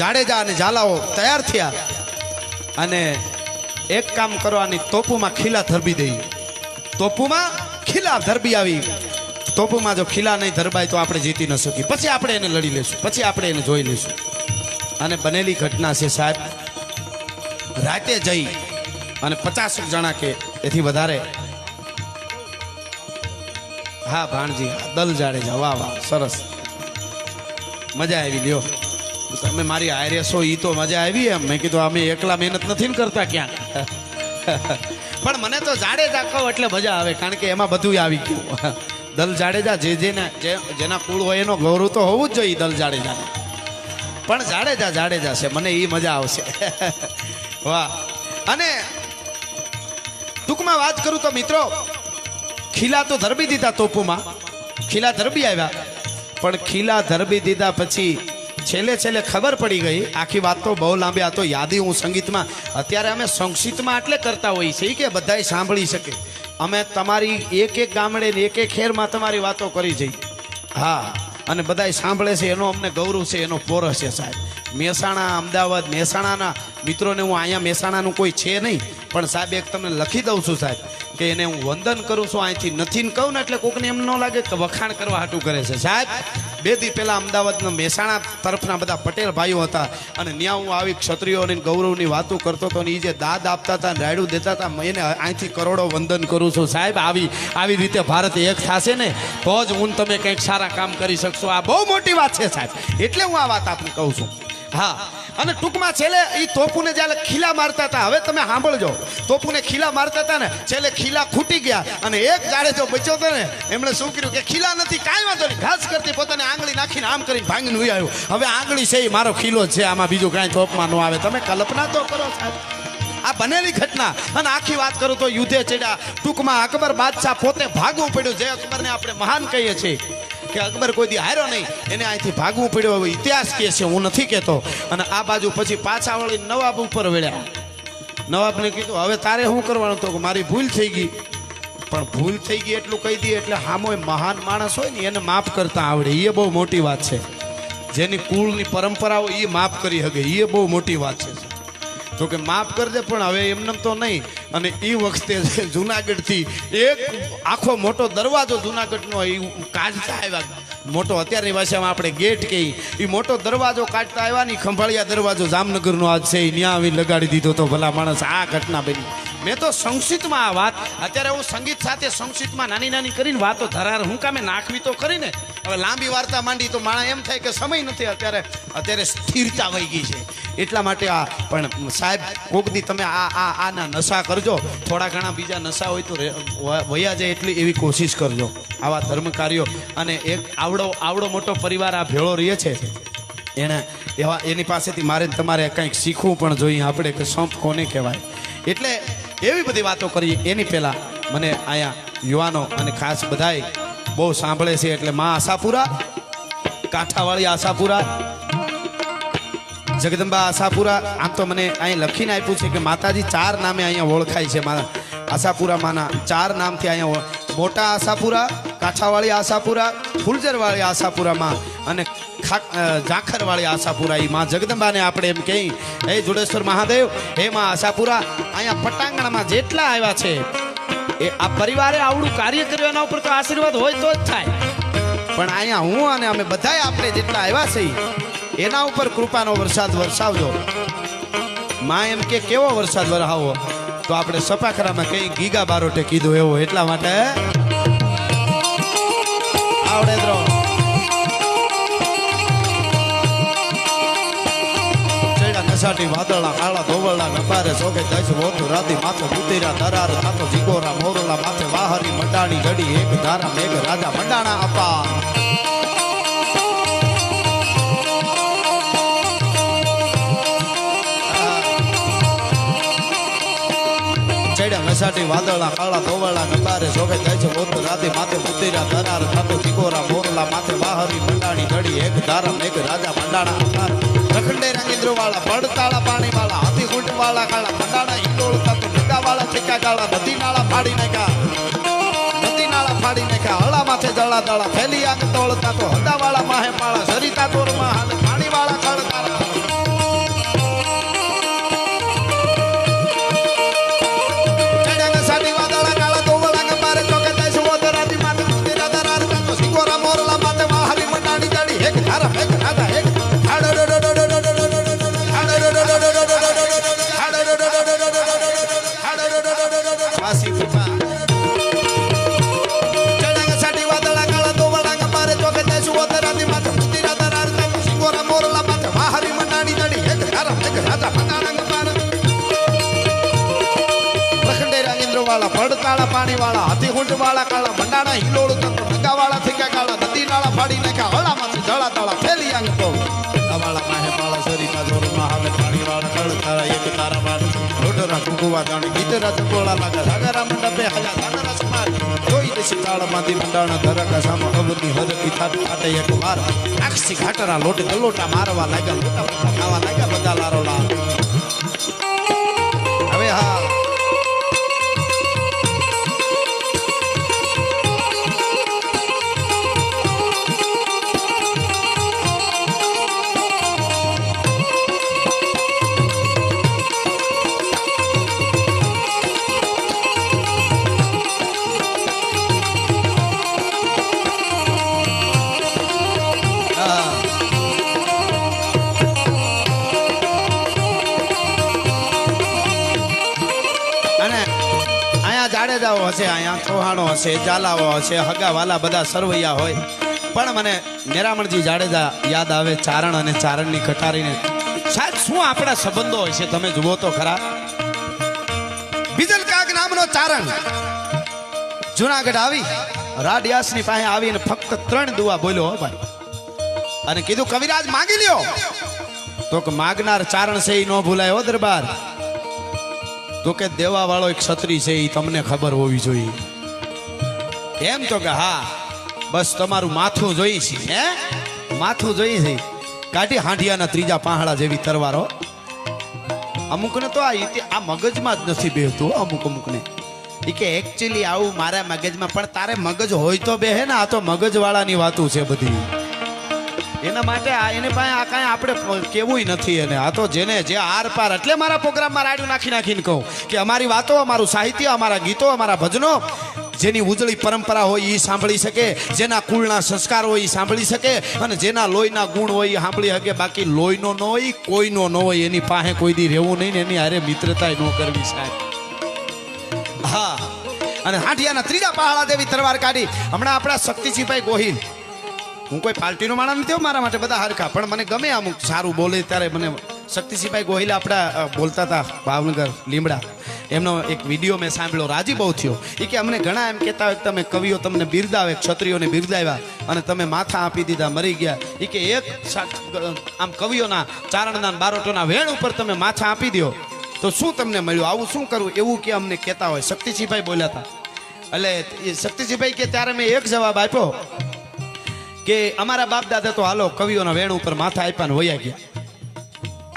જાડેજા અને ઝાલાઓ તૈયાર થયા અને એક કામ કરવાની તોપોમાં ખીલા ધરબી દઈ. તોપુમાં ખીલા ધરબી આવી. તોપુમાં જો ખીલા નહીં ધરબાય તો આપણે જીતી ન શકીએ. પછી આપણે એને લડી લેશું, પછી આપણે એને જોઈ લઈશું. અને બનેલી ઘટના છે સાહેબ, રાતે જઈ અને 50 જણા કે એથી વધારે, હા ભાણજી દલ જાડેજા, વાહ વાહ સરસ, મજા આવી. લ્યો તમે મારી હારે છો ઈ તો મજા આવી. એમ મેં કીધું અમે એકલા મહેનત નથી ને કરતા ક્યાંક, પણ મને તો જાડેજા કહો એટલે મજા આવે, કારણ કે એમાં બધું આવી ગયું. દલ જાડેજા જેના કુળ હોય એનો ગૌરવ તો હોવું જ જોઈએ દલ જાડેજાને, પણ જાડેજા જાડેજા છે, મને એ મજા આવશે. વાહ. અને ટૂંકમાં વાત કરું તો મિત્રો, ખીલા તો ધરબી દીધા તોપુમાં, ખીલા ધરબી આવ્યા, પણ ખીલા ધરબી દીધા પછી છેલ્લે ખબર પડી ગઈ. આખી વાત તો બહુ લાંબી, આ તો યાદી હું સંગીતમાં અત્યારે અમે સંક્ષિપ્તમાં એટલે કરતા હોઈએ છીએ કે બધાય સાંભળી શકે. અમે તમારી એક ગામડે ને એક ખેરમાં તમારી વાતો કરી જઈ, હા, અને બધાય સાંભળે છે, એનો અમને ગૌરવ છે, એનો પોરસ છે સાહેબ. મહેસાણા, અમદાવાદ, મહેસાણાના મિત્રોને હું અહીંયા મહેસાણાનું કોઈ છે નહીં, પણ સાહેબ એક તમને લખી દઉં છું સાહેબ કે એને હું વંદન કરું છું અહીંથી. નથી ને કહું ને એટલે કોકને એમ ન લાગે કે વખાણ કરવા હાટું કરે છે સાહેબ. 2 દી પહેલા અમદાવાદના મહેસાણા તરફના બધા પટેલ ભાઈઓ હતા, અને ત્યાં હું આવી ક્ષત્રિયોની ગૌરવની વાતો કરતો હતો, ને એ જે દાદ આપતા હતા ને રાયડું દેતા હતા, એને અહીંથી કરોડો વંદન કરું છું સાહેબ. આવી રીતે ભારત એક થશે ને તો જ હું તમે કંઈક સારા કામ કરી શકશો. આ બહુ મોટી વાત છે સાહેબ, એટલે હું આ વાત આપને કહું છું. હા, અને ટૂંકમાં છેલ્લે એ તોપુને જ્યારે ખીલા મારતા હતા, હવે તમે સાંભળજો, તોપુને ખીલા મારતા હતા ને, છેલ્લે ખીલા ખૂટી ગયા, અને એક જાડેજો બચ્યો હતો ને, એમણે શું કર્યું કે ખીલા નથી, કાંઈ વાંધો નહીં, ઘાસ કરતી પોતાની આંગળી નાખીને આમ કરીને ભાંગીને ઉઈ આવ્યો. હવે આંગળી છે એ મારો ખીલો છે, આમાં બીજું કાંઈ તોપમાં ન આવે. તમે કલ્પના તો કરો સાહેબ, આ બનેલી ઘટના. અને આખી વાત કરું તો યુદ્ધે ચડ્યા. ટૂંકમાં અકબર બાદશાહ પોતે ભાગવું પડ્યું. જે અકબરને આપણે મહાન કહીએ છીએ કે અકબર કોઈ દી હાર્યો નહીં, એને અહીંથી ભાગવું પડ્યું. હવે ઇતિહાસ કહે છે, હું નથી કહેતો. અને આ બાજુ પછી પાછા વળી નવાબ ઉપર વળ્યા. નવાબને કીધું હવે તારે શું કરવાનું? તો મારી ભૂલ થઈ ગઈ. પણ ભૂલ થઈ ગઈ એટલું કહી દઈએ એટલે હામો મહાન માણસ હોય ને એને માફ કરતા આવડે, એ બહુ મોટી વાત છે. જેની કુળની પરંપરા હોય એ માફ કરી શકે, એ બહુ મોટી વાત છે. તો કે માફ કરજે, પણ હવે એમને તો નહીં. અને એ વખતે જુનાગઢથી એક આખો મોટો દરવાજો જુનાગઢનો એ કાઢતા આવ્યા, મોટો અત્યારની ભાષામાં આપણે ગેટ કહીએ, એ મોટો દરવાજો કાઢતા આવ્યા ને, ખંભાળિયા દરવાજો જામનગરનો આજ છે, ત્યાં આવીને લગાડી દીધો તો ભલા માણસ. આ ઘટના બની. મેં તો સંક્ષિપ્તમાં આ વાત, અત્યારે હું સંગીત સાથે સંક્ષિપ્તમાં નાની કરીને વાતો ધરાર હું કામે નાખવી તો કરીને. હવે લાંબી વાર્તા માંડી તો માણસ એમ થાય કે સમય નથી, અત્યારે સ્થિરતા વહી ગઈ છે, એટલા માટે આ. પણ સાહેબ કોકદી તમે આના નશા કરજો, થોડા ઘણા બીજા નશા હોય તો વયા જાય એટલી એવી કોશિશ કરજો, આવા ધર્મ કાર્યો. અને એક આવડો મોટો પરિવાર આ ભેળો રહે છે, એની પાસેથી મારે તમારે કંઈક શીખવું પણ જોઈએ આપણે કે સંપ કોને કહેવાય. એટલે એવી બધી વાતો કરીએ એની પહેલાં મને અહીંયા યુવાનો અને ખાસ બધાય બહુ સાંભળે છે, એટલે માં આશાપુરા, કાંઠાવાળી આશાપુરા, જગદંબા આશાપુરા. આમ તો મને અહીં લખીને આપ્યું છે કે માતાજી 4 નામે અહીંયા ઓળખાય છે. આશાપુરા માના 4 નામથી અહીંયા, મોટા આશાપુરા, કાંઠાવાળી આશાપુરા, ફૂલઝરવાળી આશાપુરામાં અને ઝાખરવાળી આશાપુરા. એ માં જગદંબાને આપણે એમ કહી, હે જોડેશ્વર મહાદેવ, હે માં આશાપુરા. અહીંયા પટાંગણમાં જેટલા આવ્યા છે એ આ પરિવારે આવડું કાર્ય કર્યું, એના ઉપર તો આશીર્વાદ હોય તો જ થાય. પણ અહીંયા હું અને અમે બધાય આપણે જેટલા આવ્યા છે એના ઉપર કૃપાનો વરસાદ વરસાવજો. માં એમ કે કેવો વરસાદ વરસાવો, તો આપણે સપાખરામાં કઈ ગીગા બારોટે કીધું એવો, એટલા માટે આવડે દ્રો. નશાટી વાદળા કાળા ધોવળના નબારે સોગે દસ વોતું રાતી માથે ઉતર્યા દરાર થાતો જીગોરા મોરલા માથે વાહરી મંડાણી જડી એક ધારા મેઘ રાજા મંડાણા આપા. નશાટી વાદળા કાળા ધોવળના નબારે સોગે દસ વોતું રાતી માથે ઉતર્યા દરાર થાતો જીગોરા મોરલા માથે વાહરી મંડાણી જડી એક ધારા મેઘ રાજા મંડાણા આપા. રખંડે રંગેન્દ્ર વાળા, પડતાળા પાણી વાળા, હાથી ગુંડ વાળા, કાળા મંડાણા ઈંડોળતા તો ઢગા વાળા ઠેકા ગાળા, નદી નાળા ફાડી નાખ્યા, હળા માથે જળા દળા, ફેલી આંગ તોળતા તો હદા વાળા માહે પાળા, સરિતા તોરમાં હાલ પાણી વાળા કળતારા. સાડી વાદળા કાળા ધોવળા ગંબારે કાળા પાણી વાળા હાથી હુંડ વાળા કાળા મંડાણા હિલોળ નગા વાળા થઈ ગયા કાળા નદી નાળા ફાડી નાખ્યા હળામાંથી જળા તાળા ફેલી આંગ તો વાળા માહે વાળા શરીરના જોરમાં હાલે પાણી વાળા કળ તારા એક તારા બાર લોટરા કુકુવા જાણી ગીતરા ચકોળા લાગા સાગરા મંડપે હાલા સાગરા સમાજ જોઈ દેશી તાળમાંથી મંડાણા ધરકા સામો અવરની હરકી થાટી થાટે એક વાર આક્ષી ઘાટરા લોટે ગલોટા મારવા લાગ્યા લોટા મોટા ખાવા લાગ્યા બધા લારો લાર હવે હા જાડેજાઓ હશે અહીંયા ચૌહાણો હશે ઝાલાઓ હશે હગાવાલા બધા સરવૈયા હોય પણ મને મેરામણજી જાડેજા યાદ આવે ચારણ અને ચારણની કટારીને સાહેબ શું આપણા સંબંધો હોય છે તમે જુઓ તો ખરા બીજલ કાગ નામનો ચારણ જુનાગઢ આવી રાડિયાસની પાસે આવીને ફક્ત 3 દુઆ બોલ્યો હો ભાઈ અને કીધું કવિરાજ માંગી લ્યો તો કે માગનાર ચારણ છે એ ન ભૂલાય હો દરબાર તો કે દેવા વાળો એક ક્ષત્રિય છે એ તમને ખબર હોવી જોઈએ એમ તો કે હા બસ તમારું માથું જોઈ છે હે માથું જોઈ છે કાઢી હાંડિયાના ત્રીજા પાંહડા જેવી તરવારો અમુકને તો આ મગજમાં જ નથી બેહતું અમુકને એ કે એકચ્યુઅલી આવું મારા મગજમાં પણ તારે મગજ હોય તો બેહે ને આ તો મગજ વાળાની વાતું છે બધી એના માટે એને પાસે આ કાંઈ આપણે કેવું નથી એને આ તો જેને જે આર પાર એટલે મારા પ્રોગ્રામમાં રાડ્યું નાખીને કહું કે અમારી વાતો અમારું સાહિત્ય અમારા ગીતો અમારા ભજનો જેની ઉજળી પરંપરા હોય એ સાંભળી શકે જેના કુળના સંસ્કાર હોય એ સાંભળી શકે અને જેના લોહીના ગુણ હોય એ સાંભળી શકે બાકી લોહીનો ન હોય કોઈનો ન હોય એની પાસે કોઈ દી રહેવું નહીં ને એની હારે મિત્રતા ન કરવી સાહેબ હા અને હાંડિયાના ત્રીજા પહાડા દેવી તરવાર કાઢી હમણાં આપણા શક્તિસિંહભાઈ ગોહિલ હું કોઈ પાર્ટીનો માણસ નથી મારા માટે બધા હરખા પણ મને ગમે અમુક સારું બોલે ત્યારે મને શક્તિસિંહભાઈ ગોહિલ આપણા બોલતા હતા ભાવનગર લીમડા એમનો એક વિડીયો મેં સાંભળ્યો રાજી બહુ થયો એ કે અમને ઘણા એમ કહેતા હોય તમે કવિઓ તમને બિરદાવે ક્ષત્રિયોને બિરદાવ્યા અને તમે માથા આપી દીધા મરી ગયા એ કે એક આમ કવિઓના ચારણના બારોટોના વેણ ઉપર તમે માથા આપી દો તો શું તમને મળ્યું આવું શું કરવું એવું કે અમને કહેતા હોય શક્તિસિંહભાઈ બોલ્યા હતા એટલે શક્તિસિંહભાઈ કે ત્યારે મેં એક જવાબ આપ્યો કે અમારા બાપ દાદા તો હાલો કવિઓના વેણ ઉપર માથા આપ્યા ને વયા ગયા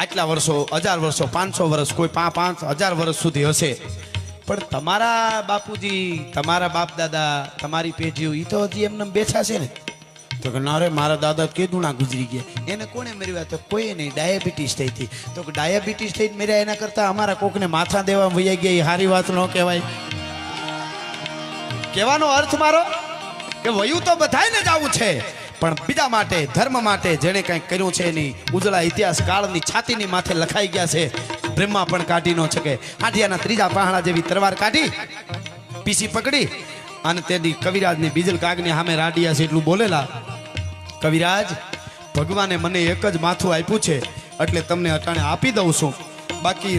આટલા વર્ષો 1000 વર્ષો 500 વર્ષ કોઈ 5000 વર્ષ સુધી હશે પણ તમારા બાપુજી તમારા બાપ દાદા તમારી પેઢીઓ એ તો હજી એમને બેઠા છે ને તો કે ના રે મારા દાદા કીધું ના ગુજરી ગયા એને કોને મર્યા તો કોઈ નહીં ડાયાબિટીસ થઈ હતી તો કે ડાયાબિટીસ થઈને મર્યા એના કરતા અમારા કોકને માથા દેવા વયા ગયા એ સારી વાત ન કહેવાય કહેવાનો અર્થ મારો કે વયું તો બધાને જ આવું છે પણ બીજા માટે ધર્મ માટે જેણે કંઈક કર્યું છે એની ઉજળા ઇતિહાસ કાળની છાતીની માથે લખાઈ ગયા છે બ્રહ્મા પણ કાઢી ન શકે હાંડિયાના ત્રીજા પહાડા જેવી તરવાર કાઢી પીસી પકડી અને તેની કવિરાજની બીજલ કાગની સામે રાડિયા છે એટલું બોલેલા કવિરાજ ભગવાને મને એક જ માથું આપ્યું છે એટલે તમને અટાણે આપી દઉં છું બાકી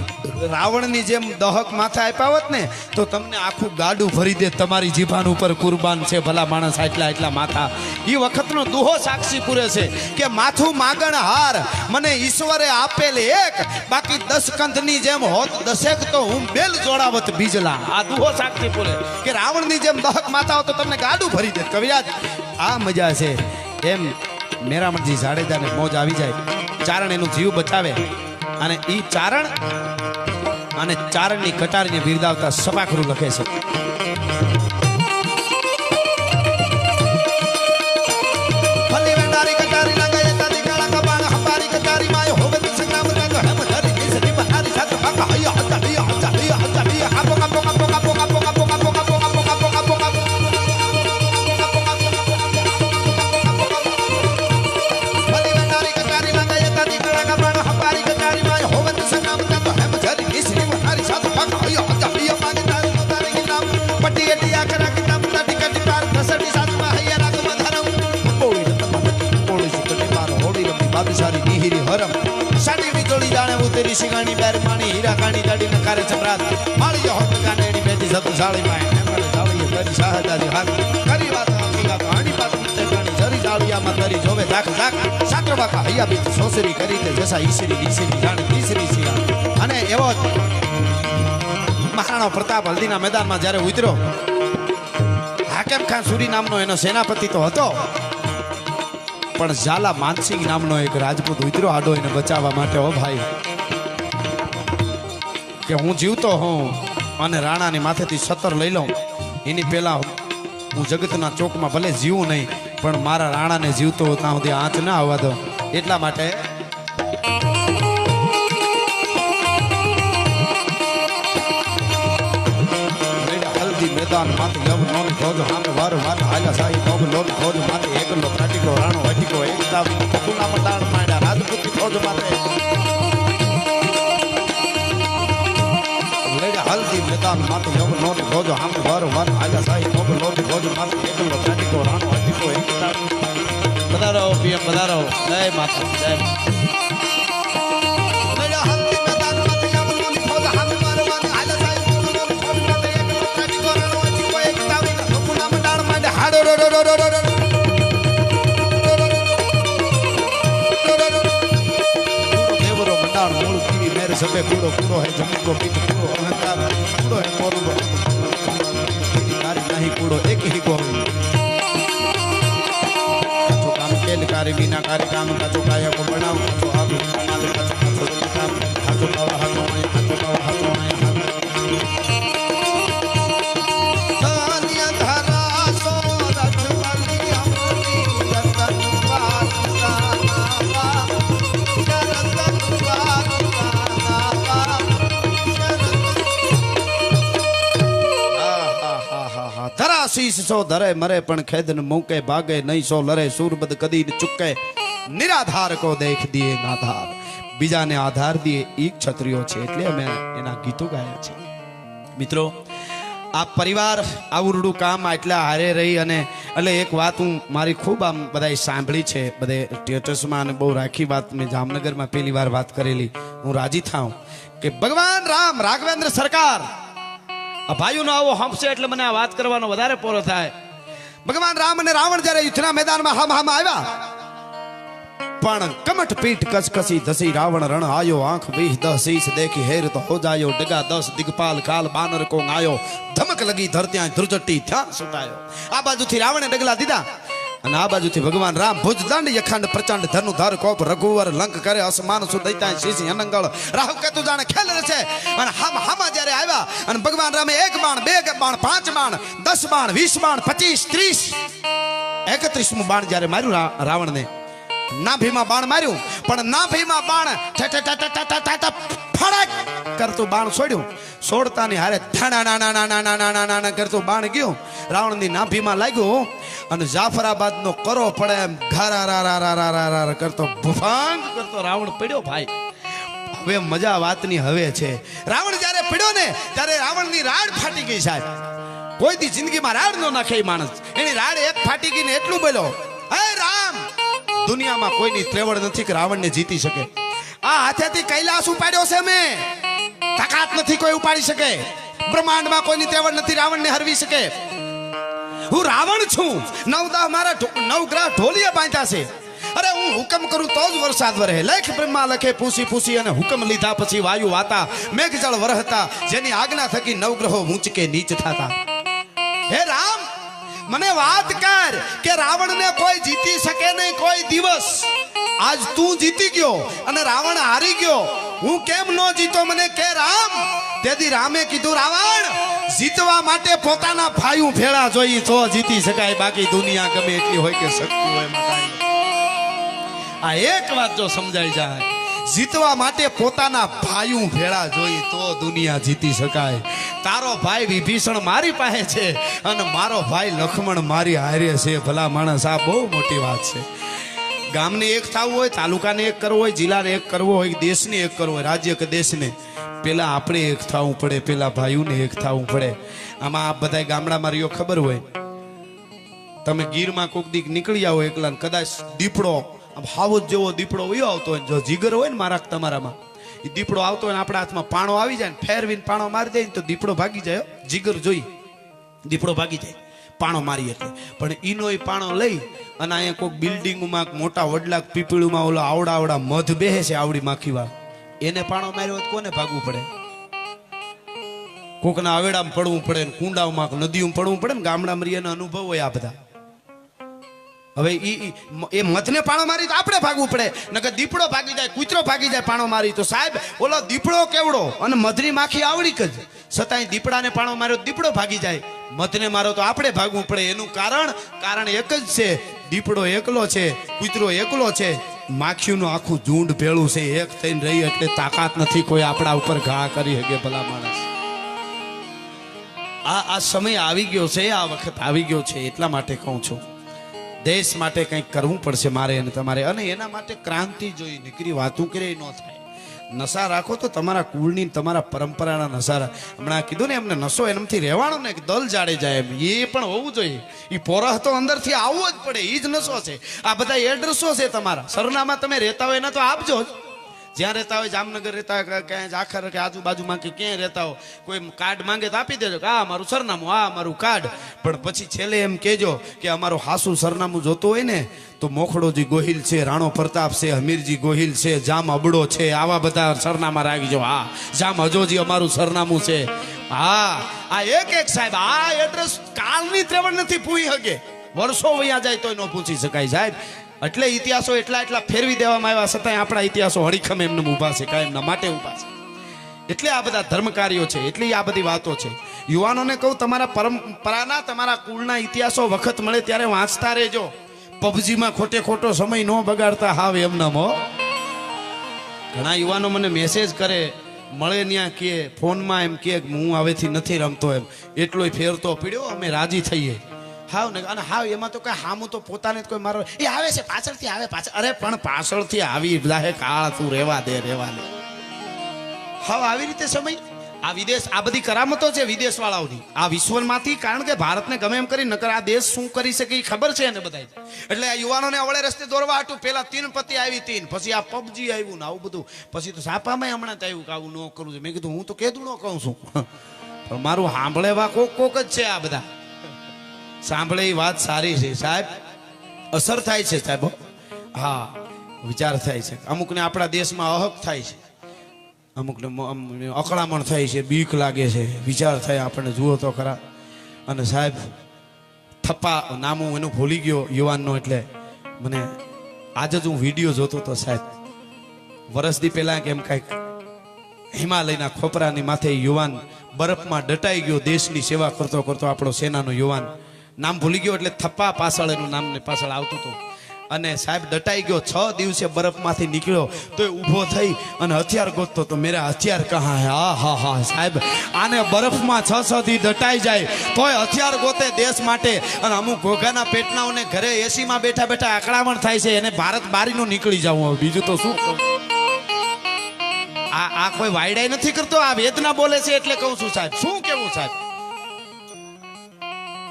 રાવણની જેમ દહક માથા આપ્યા હોત ને તો તમને આખું ગાડું ભરી દે તમારી જીભાન ઉપર કુરબાન છે ભલા માણસ એટલા માથા એ વખતનો દુહો સાક્ષી પૂરે છે કે માથું માગણ હાર મને ઈશ્વરે આપેલ એક બાકી 10 કંધની જેમ હોત 10 તો હું બેલ જોડાવત બીજલા આ દુહો સાક્ષી પૂરે કે રાવણની જેમ દહક માથા હોત તો તમને ગાડું ભરી દે કવિરાજ આ મજા છે એમ મેરામણજી જાડેજાને મોજ આવી જાય ચારણ એનું જીવ બચાવે અને ઈ ચારણ અને ચારણની કટારીને બિરદાવતા સપાખરું લખે છે ફલી વેંડારી કટારી લગાય તાદી કાળા કબાણ હંબારી કટારી માય હોવે સંગ્રામ રંગ હેમ ધરી નિસરી બહારી સાથ બાકા હૈયા હતા આપો કાપો કાપો કાપો કાપો કાપો કાપો કાપો કાપો કાપો કાપો કાપો ફલી વેંડારી કટારી લગાય તાદી કાળા કબાણ હંબારી કટારી માય હોવે સંગ્રામ રંગ હેમ ધરી નિસરી બહારી સાથ બાકા હૈયા હતા માગે તારી તારી નામ પટી એટિયા કરા કે નામ તાડી કટી પાર ધસડી સાથ માં હૈયા રાગ મધરમ બોળી બોળી સુકટી માર હોડી રમી બાદશારી નીહીરી હરમ સાડી વિજોળી જાણે ઉતરી શિગાણી બેર માણી હીરા કાણી ગાડી નકારે ચમરાત માળી હોત ગાનેડી બેટી સત સાળી માં કરી શાહદાદી હાથ કરી વાત હાણી પાત ઘણી જરી જાળિયામાં તરી જોવે ઝાક ઝાક સાત્ર બાકા હૈયા બીજ સોસરી કરી તે જસા ઈસરી જાણે ઈસરી સિયા અને એવો મહારાણો પ્રતાપ હલ્દીના મેદાનમાં જ્યારે ઉતર્યો હાકેમ ખાન સુરી નામનો એનો સેનાપતિ તો હતો પણ ઝાલા માનસિંહ નામનો એક રાજપૂત ઉતર્યો આડો એને બચાવવા માટે હો ભાઈ કે હું જીવતો હોઉં અને રાણાની માથેથી સતર લઈ લઉં એની પહેલા હું જગતના ચોકમાં ભલે જીવું નહીં પણ મારા રાણાને જીવતો હોઉં ત્યાં સુધી આંચ ના આવવા દો એટલા માટે મેદાન માથે લવ નોન ખોજ હામે વાર વાર હાલા સાઈ નોબ લોન ખોજ માથે એકલો પ્રાટિકો રાણો વાટિકો એકતા પકુના મંડાણ માંડ્યા રાજપૂત ખોજ માથે લેડા હલ્દી મેદાન માથે લવ નોન ખોજ હામે વાર વાર હાલા સાઈ નોબ લોન ખોજ માથે એકલો પ્રાટિકો રાણો વાટિકો એકતા બધારો પીએમ બધારો જય માતા જય सबे पूरो पूरो है जमीन को पीठ पूरो अहंकार पूरो है मोरू कारी नहीं पूरो एक ही को जो काम केल कारी बिना कारी काम का जो काया को बनाओ जो आप बनाते का जो काम हाथों का हाथों में तालियां धारा सो रखवाली हमारी रतन बात का ધરા શીશ સો ધરે મરે પણ ખેદન મૂકે ભાગે નહીં સો લરે સુરબદ કદી ચુકે નિરાધાર કો દેખ દિએ નાધાર બીજાને આધાર દિએ એક છત્રીઓ છે એટલે અમે એના ગીતો ગાયા છે મિત્રો આ પરિવાર આવડું કામ એટલા હારે રહી અને એટલે એક વાત હું મારી ખૂબ આમ બધાએ સાંભળી છે બધે સ્ટેટસમાં અને બહુ રાખી વાત મેં જામનગરમાં પહેલી વાર વાત કરેલી હું રાજી થાઉં કે ભગવાન રામ રાઘવેન્દ્ર સરકાર આ ભાઈઓનો આવો હંપશે એટલે મને આ વાત કરવાનો વધારે પોરો થાય ભગવાન રામ અને રાવણ જ્યારે યુદ્ધના મેદાનમાં હામ આવ્યા પણ કમઠ પીઠ કસકસી ધસી રાવણ રણ આયો આંખ બીહ દસ શીશ દેખી હેર તો હો જાયો ડગા 10 દિગપાલ કાલ બાનર કોંગ આયો ધમક લગી ધરત્યા ધ્રુજટી થા સુટાયો આ બાજુથી રાવણે ડગલા દીધા અને આ બાજુથી ભગવાન રામ ભુજ દંડ યખંડ પ્રચંડ ધનુ ધર કોપ રઘુવર લંક કરે અસમાન સુદૈતા શીશી અનંગળ રાહુ કેતુ જાણે ખેલ છે અને હામા જ્યારે આવ્યા અને ભગવાન રામે 1 બાણ 2 બાણ 5 બાણ 10 બાણ 20 બાણ 25 30 31મું બાણ જ્યારે માર્યું રાવણને નાભીમાં બાણ માર્યું પણ નાભીમાં બાણ ફડાક કરતું બાણ છોડ્યું છોડતાની હારે થાણા કરતું બાણ ગયું રાવણની નાભીમાં લાગ્યું અને જાફરાબાદનો કરો પડે એમ ઘારા કરતો ભૂફાંગ કરતો રાવણ પડ્યો ભાઈ હવે મજા વાતની હવે છે રાવણ જ્યારે પડ્યો ને ત્યારે રાવણની રાડ ફાટી ગઈ સાહેબ કોઈ દી જિંદગીમાં રાડ નો નાખે માણસ એની રાડ એક ફાટી ગઈ ને એટલું બોલ્યો હે રામ દુનિયામાં કોઈની ત્રેવડ નથી કે રાવણને જીતી શકે આ હાથેથી કૈલાસ ઉપાડ્યો છે મેં તાકાત નથી કોઈ ઉપાડી શકે બ્રહ્માંડમાં કોઈની ત્રેવડ નથી રાવણને હરવી શકે હું રાવણ છું 9 મારા 9 ગ્રહ ઢોલિયા બાંધ્યા છે અરે હું હુકમ કરું તો જ વરસાદ વરહે લેખ બ્રહ્મા લખે પૂછી અને હુકમ લીધા પછી વાયુ વાતા મેઘજળ વરહતા જેની આજ્ઞા થકી 9 ગ્રહો ઊંચ કે નીચ થતા હે રામ મને વાત કર કે રાવણને કોઈ જીતી શકે નહીં કોઈ દિવસ આજ તું જીતી ગયો અને રાવણ હારી ગયો હું કેમ નો જીતો મને કે રામ તેથી રામે કીધું રાવણ જીતવા માટે પોતાના ભાઈઓ ભેળા જોઈ તો જીતી શકાય બાકી દુનિયા ગમે એટલી હોય કે શક્તિ હોય આ એક વાત જો સમજાઈ જાય જીતવા માટે પોતાના ભાઈઓ ભેળા જોઈ તો દુનિયા જીતી શકાય તારો ભાઈ વિભીષણ મારી પાસે છે અને મારો ભાઈ લક્ષ્મણ મારી હારે છે ભલા માણસ આ બહુ મોટી વાત છે ગામને એક થવું હોય તાલુકાને એક કરવો હોય જિલ્લાને એક કરવો હોય દેશને એક કરવો હોય રાજ્ય કે દેશને પેલા આપણે એક થવું પડે પેલા ભાઈઓને એક થવું પડે આમાં આ બધા ગામડામાં રહ્યો ખબર હોય તમે ગીરમાં કોક દીક નીકળી આવો એકલા કદાચ દીપડો હાવજ જેવો દીપડો વયો આવતો હોય જો જીગર હોય ને મારા તમારામાં એ દીપડો આવતો હોય આપણા હાથમાં પાણો આવી જાય ને ફેરવીને પાણો મારી દે તો દીપડો ભાગી જાય જીગર જોઈ દીપડો ભાગી જાય પાણો મારી એટલે. પણ ઈનો એ પાણો લઈ અને અહીંયા કોઈક બિલ્ડિંગમાં મોટા વડલા પીપળુમાં ઓલા આવડા મધ બેહે છે આવડી માખીવા, એને પાણો માર્યો હોય તો કોને ભાગવું પડે? કોકના આવેડામાં પડવું પડે ને કુંડામાં નદીઓમાં પડવું પડે ને. ગામડામાં રહીને અનુભવ હોય આ બધા. હવે એ મધને પાણો મારી તો આપણે ભાગવું પડે, નકર દીપડો ભાગી જાય, કૂતરો ભાગી જાય પાણો મારી તો. સાહેબ ઓલો દીપડો કેવડો અને મધની માખી આવડી જ, છતાંય દીપડાને પાણો માર્યો દીપડો ભાગી જાય, મધને મારો તો આપણે ભાગવું પડે. એનું કારણ એક જ છે, દીપડો એકલો છે, કૂતરો એકલો છે, માખીનું આખું ઝુંડ ભેળું છે, એક થઈને રહી એટલે તાકાત નથી કોઈ આપણા ઉપર ઘા કરી શકે ભલા માણસ. આ સમય આવી ગયો છે, આ વખત આવી ગયો છે. એટલા માટે કહું છું દેશ માટે કંઈક કરવું પડશે મારે અને તમારે. અને એના માટે ક્રાંતિ જોઈ, નીકળી વાતું કરે ન થાય. નશા રાખો તો તમારા કુળની તમારા પરંપરાના નશા. હમણાં કીધું ને એમને નશો એનાથી રહેવાનો ને દલ જાડે જાય એમ, એ પણ હોવું જોઈએ. એ પોરહ તો અંદરથી આવવો જ પડે, એ જ નશો છે. આ બધા એડ્રેસો છે તમારા, સરનામા તમે રહેતા હોય એના તો આપજો જ. જ્યાં રહેતા હોય, જામનગર રહેતા હોય, ક્યાંય ઝાખર કે આજુબાજુમાં કે ક્યાંય રહેતા હોય, કોઈ કાર્ડ માંગે તો આપી દેજો કે આ મારું સરનામું, આ મારું કાર્ડ. પણ પછી છેલ્લે એમ કહેજો કે અમારું હાસું સરનામું જોતું હોય ને તો મોખડોજી ગોહિલ છે, રાણો પ્રતાપ છે, હમીરજી ગોહિલ છે, જામ અબડો છે, આવા બધા સરનામા રાખજો. હા, જામ હજોજી અમારું સરનામું છે. હા, આ એક સાહેબ આ એડ્રેસ કાલની ત્રેવડ નથી પૂરી શકે, વર્ષો વયા જાય તોય ન પૂછી શકાય સાહેબ. એટલે ઇતિહાસો એટલા ફેરવી દેવામાં આવ્યા, છતાંય આપણા ઇતિહાસો હડીખમ એમને ઊભા છે, કાયમના માટે ઊભા છે. એટલે આ બધા ધર્મ કાર્યો છે, એટલે આ બધી વાતો છે. યુવાનોને કહું, તમારા પરંપરાના તમારા કુળના ઇતિહાસો વખત મળે ત્યારે વાંચતા રહેજો. પબજીમાં ખોટો સમય ન બગાડતા હાવ એમનામ. ઘણા યુવાનો મને મેસેજ કરે, મળે ત્યાં કે ફોનમાં એમ કે હું હવેથી નથી રમતો, એમ એટલોય ફેરતો પીડ્યો, અમે રાજી થઈએ. હાવ ને અને હાવ એમાં તો કઈ હામું તો પોતાને કોઈ મારો એ આવે છે પાછળથી આવે પાછળ. અરે પણ પાછળથી આવી જાહે કાળ, તું રેવા દે. હાવ આવી રીતે સમય આ વિદેશ, આ બધી કરામતો છે વિદેશ વાળાઓની, આ વિશ્વમાંથી. કારણ કે ભારતને ગમે એમ કરી નકર આ દેશ શું કરી શકે એ ખબર છે એને બધા. એટલે આ યુવાનોને અવળે રસ્તે દોરવા હાટું પેલા 3 પતિ આવી 3, પછી આ પબજી આવ્યું ને આવું બધું, પછી તો સાપામાં હમણાં જ આવ્યું કે આવું ન કરવું છે. મેં કીધું હું તો કેદું ન કહું છું, પણ મારું સાંભળેવા કોક જ છે. આ બધા સાંભળે એ વાત સારી છે સાહેબ, અસર થાય છે સાહેબ. હા, વિચાર થાય છે. અમુકને આપણા દેશમાં અહક થાય છે, અમુકને અકળામણ થાય છે, બીક લાગે છે, વિચાર થાય આપણને. જુઓ તો ખરા. અને સાહેબ થપ્પા નામું એનું ભૂલી ગયો યુવાનનો, એટલે મને આજે જ હું વિડીયો જોતો હતો સાહેબ. વર્ષથી પહેલા કેમ કાંઈક હિમાલયના ખોપરાની માથે યુવાન બરફમાં દટાઈ ગયો, દેશની સેવા કરતો આપણો સેનાનો યુવાન. નામ ભૂલી ગયો એટલે થપ્પા પાછળ એનું નામ ને પાછળ આવતું હતું. અને સાહેબ દટાઈ ગયો, 6 દિવસે બરફમાંથી નીકળ્યો તો ઊભો થઈ અને હથિયાર ગોતતો તો મેરા હથિયાર કહા હે. હા સાહેબ, આને બરફમાં 6 દી દટાઈ જાય તોય હથિયાર ગોતે દેશ માટે. અને અમુક ઘોઘાના પેટનાઓને ઘરે એસીમાં બેઠા આકડામણ થાય છે, એને ભારત બારીનો નીકળી જવું. બીજું તો શું કહું, આ કોઈ વાયડાઈ નથી કરતો, આ વેદના બોલે છે એટલે કહું છું સાહેબ. શું કેવું સાહેબ?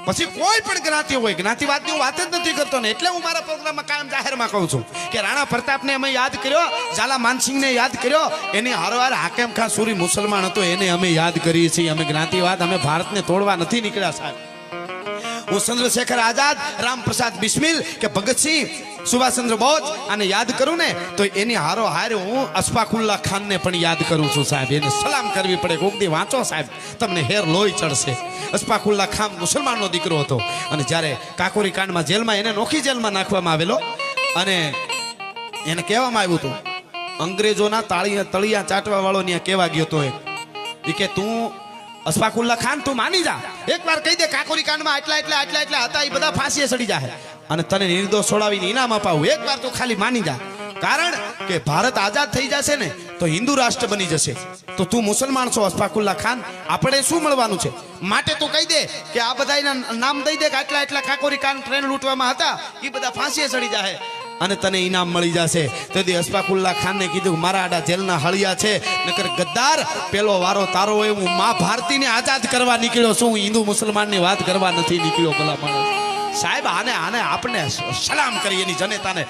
પછી કોઈ પણ જ્ઞાતિ હોય, જ્ઞાતિવાદની હું વાત જ નથી કરતો ને. એટલે હું મારા પ્રોગ્રામમાં કાયમ જાહેરમાં કહું છું કે રાણા પ્રતાપને અમે યાદ કર્યો, ઝાલા માનસિંહને યાદ કર્યો, એની હારોહાર હાકેમ ખાન સુરી મુસલમાન હતો એને અમે યાદ કરીએ છીએ. અમે જ્ઞાતિવાદ, અમે ભારતને તોડવા નથી નીકળ્યા સાહેબ. હું ચંદ્રશેખર આઝાદ, રામપ્રસાદ બિસ્મિલ કે ભગતસિંહ, સુભાષચંદ્ર બોઝ આને યાદ કરું ને તો એની હારોહાર હું અશફાકુલ્લા ખાનને પણ યાદ કરું છું સાહેબ. એને સલામ કરવી પડે. કોક દી વાંચો સાહેબ, તમને હેર લોહી ચડશે. અશફાકુલ્લા ખાન મુસલમાનનો દીકરો હતો અને જ્યારે કાકોરી કાંડમાં જેલમાં એને નોખી જેલમાં નાખવામાં આવેલો અને એને કહેવામાં આવ્યું હતું, અંગ્રેજોના તળિયા ચાટવા વાળો ત્યાં કહેવા ગયો હતો એ કે તું અશફાકુલ્લા ખાન તું માની જા, એકવાર કહી દે કાકોરી કાંડમાં આટલા હતા એ બધા ફાંસીએ ચડી જાય અને તને નિર્દોષ છોડાવીને ઇનામ અપાવું. એકવાર તું ખાલી માની જા. કારણ કે ભારત આઝાદ થઈ જશે ને તો હિન્દુ રાષ્ટ્ર બની જશે. તો તું મુસલમાન છો અશફાકુલ્લા ખાન, આપણે શું મળવાનું છે? માટે તું કહી દે કે આ બધા નામ દઈ દે કે આટલા કાકોરી કાન ટ્રેન લૂંટવામાં હતા એ બધા ફાંસીએ ચડી જાય અને તને ઇનામ મળી જશે. તેથી અશફાકુલ્લા ખાનને કીધું મારા આડા જેલના હળિયા છે, નકર ગદ્દાર પેલો વારો તારો એવું મા ભારતીને આઝાદ કરવા નીકળ્યો છું, હિન્દુ મુસલમાનની વાત કરવા નથી નીકળ્યો. ભલા માણસ સાહેબ આને આપણે સલામ કરી એની જનતાને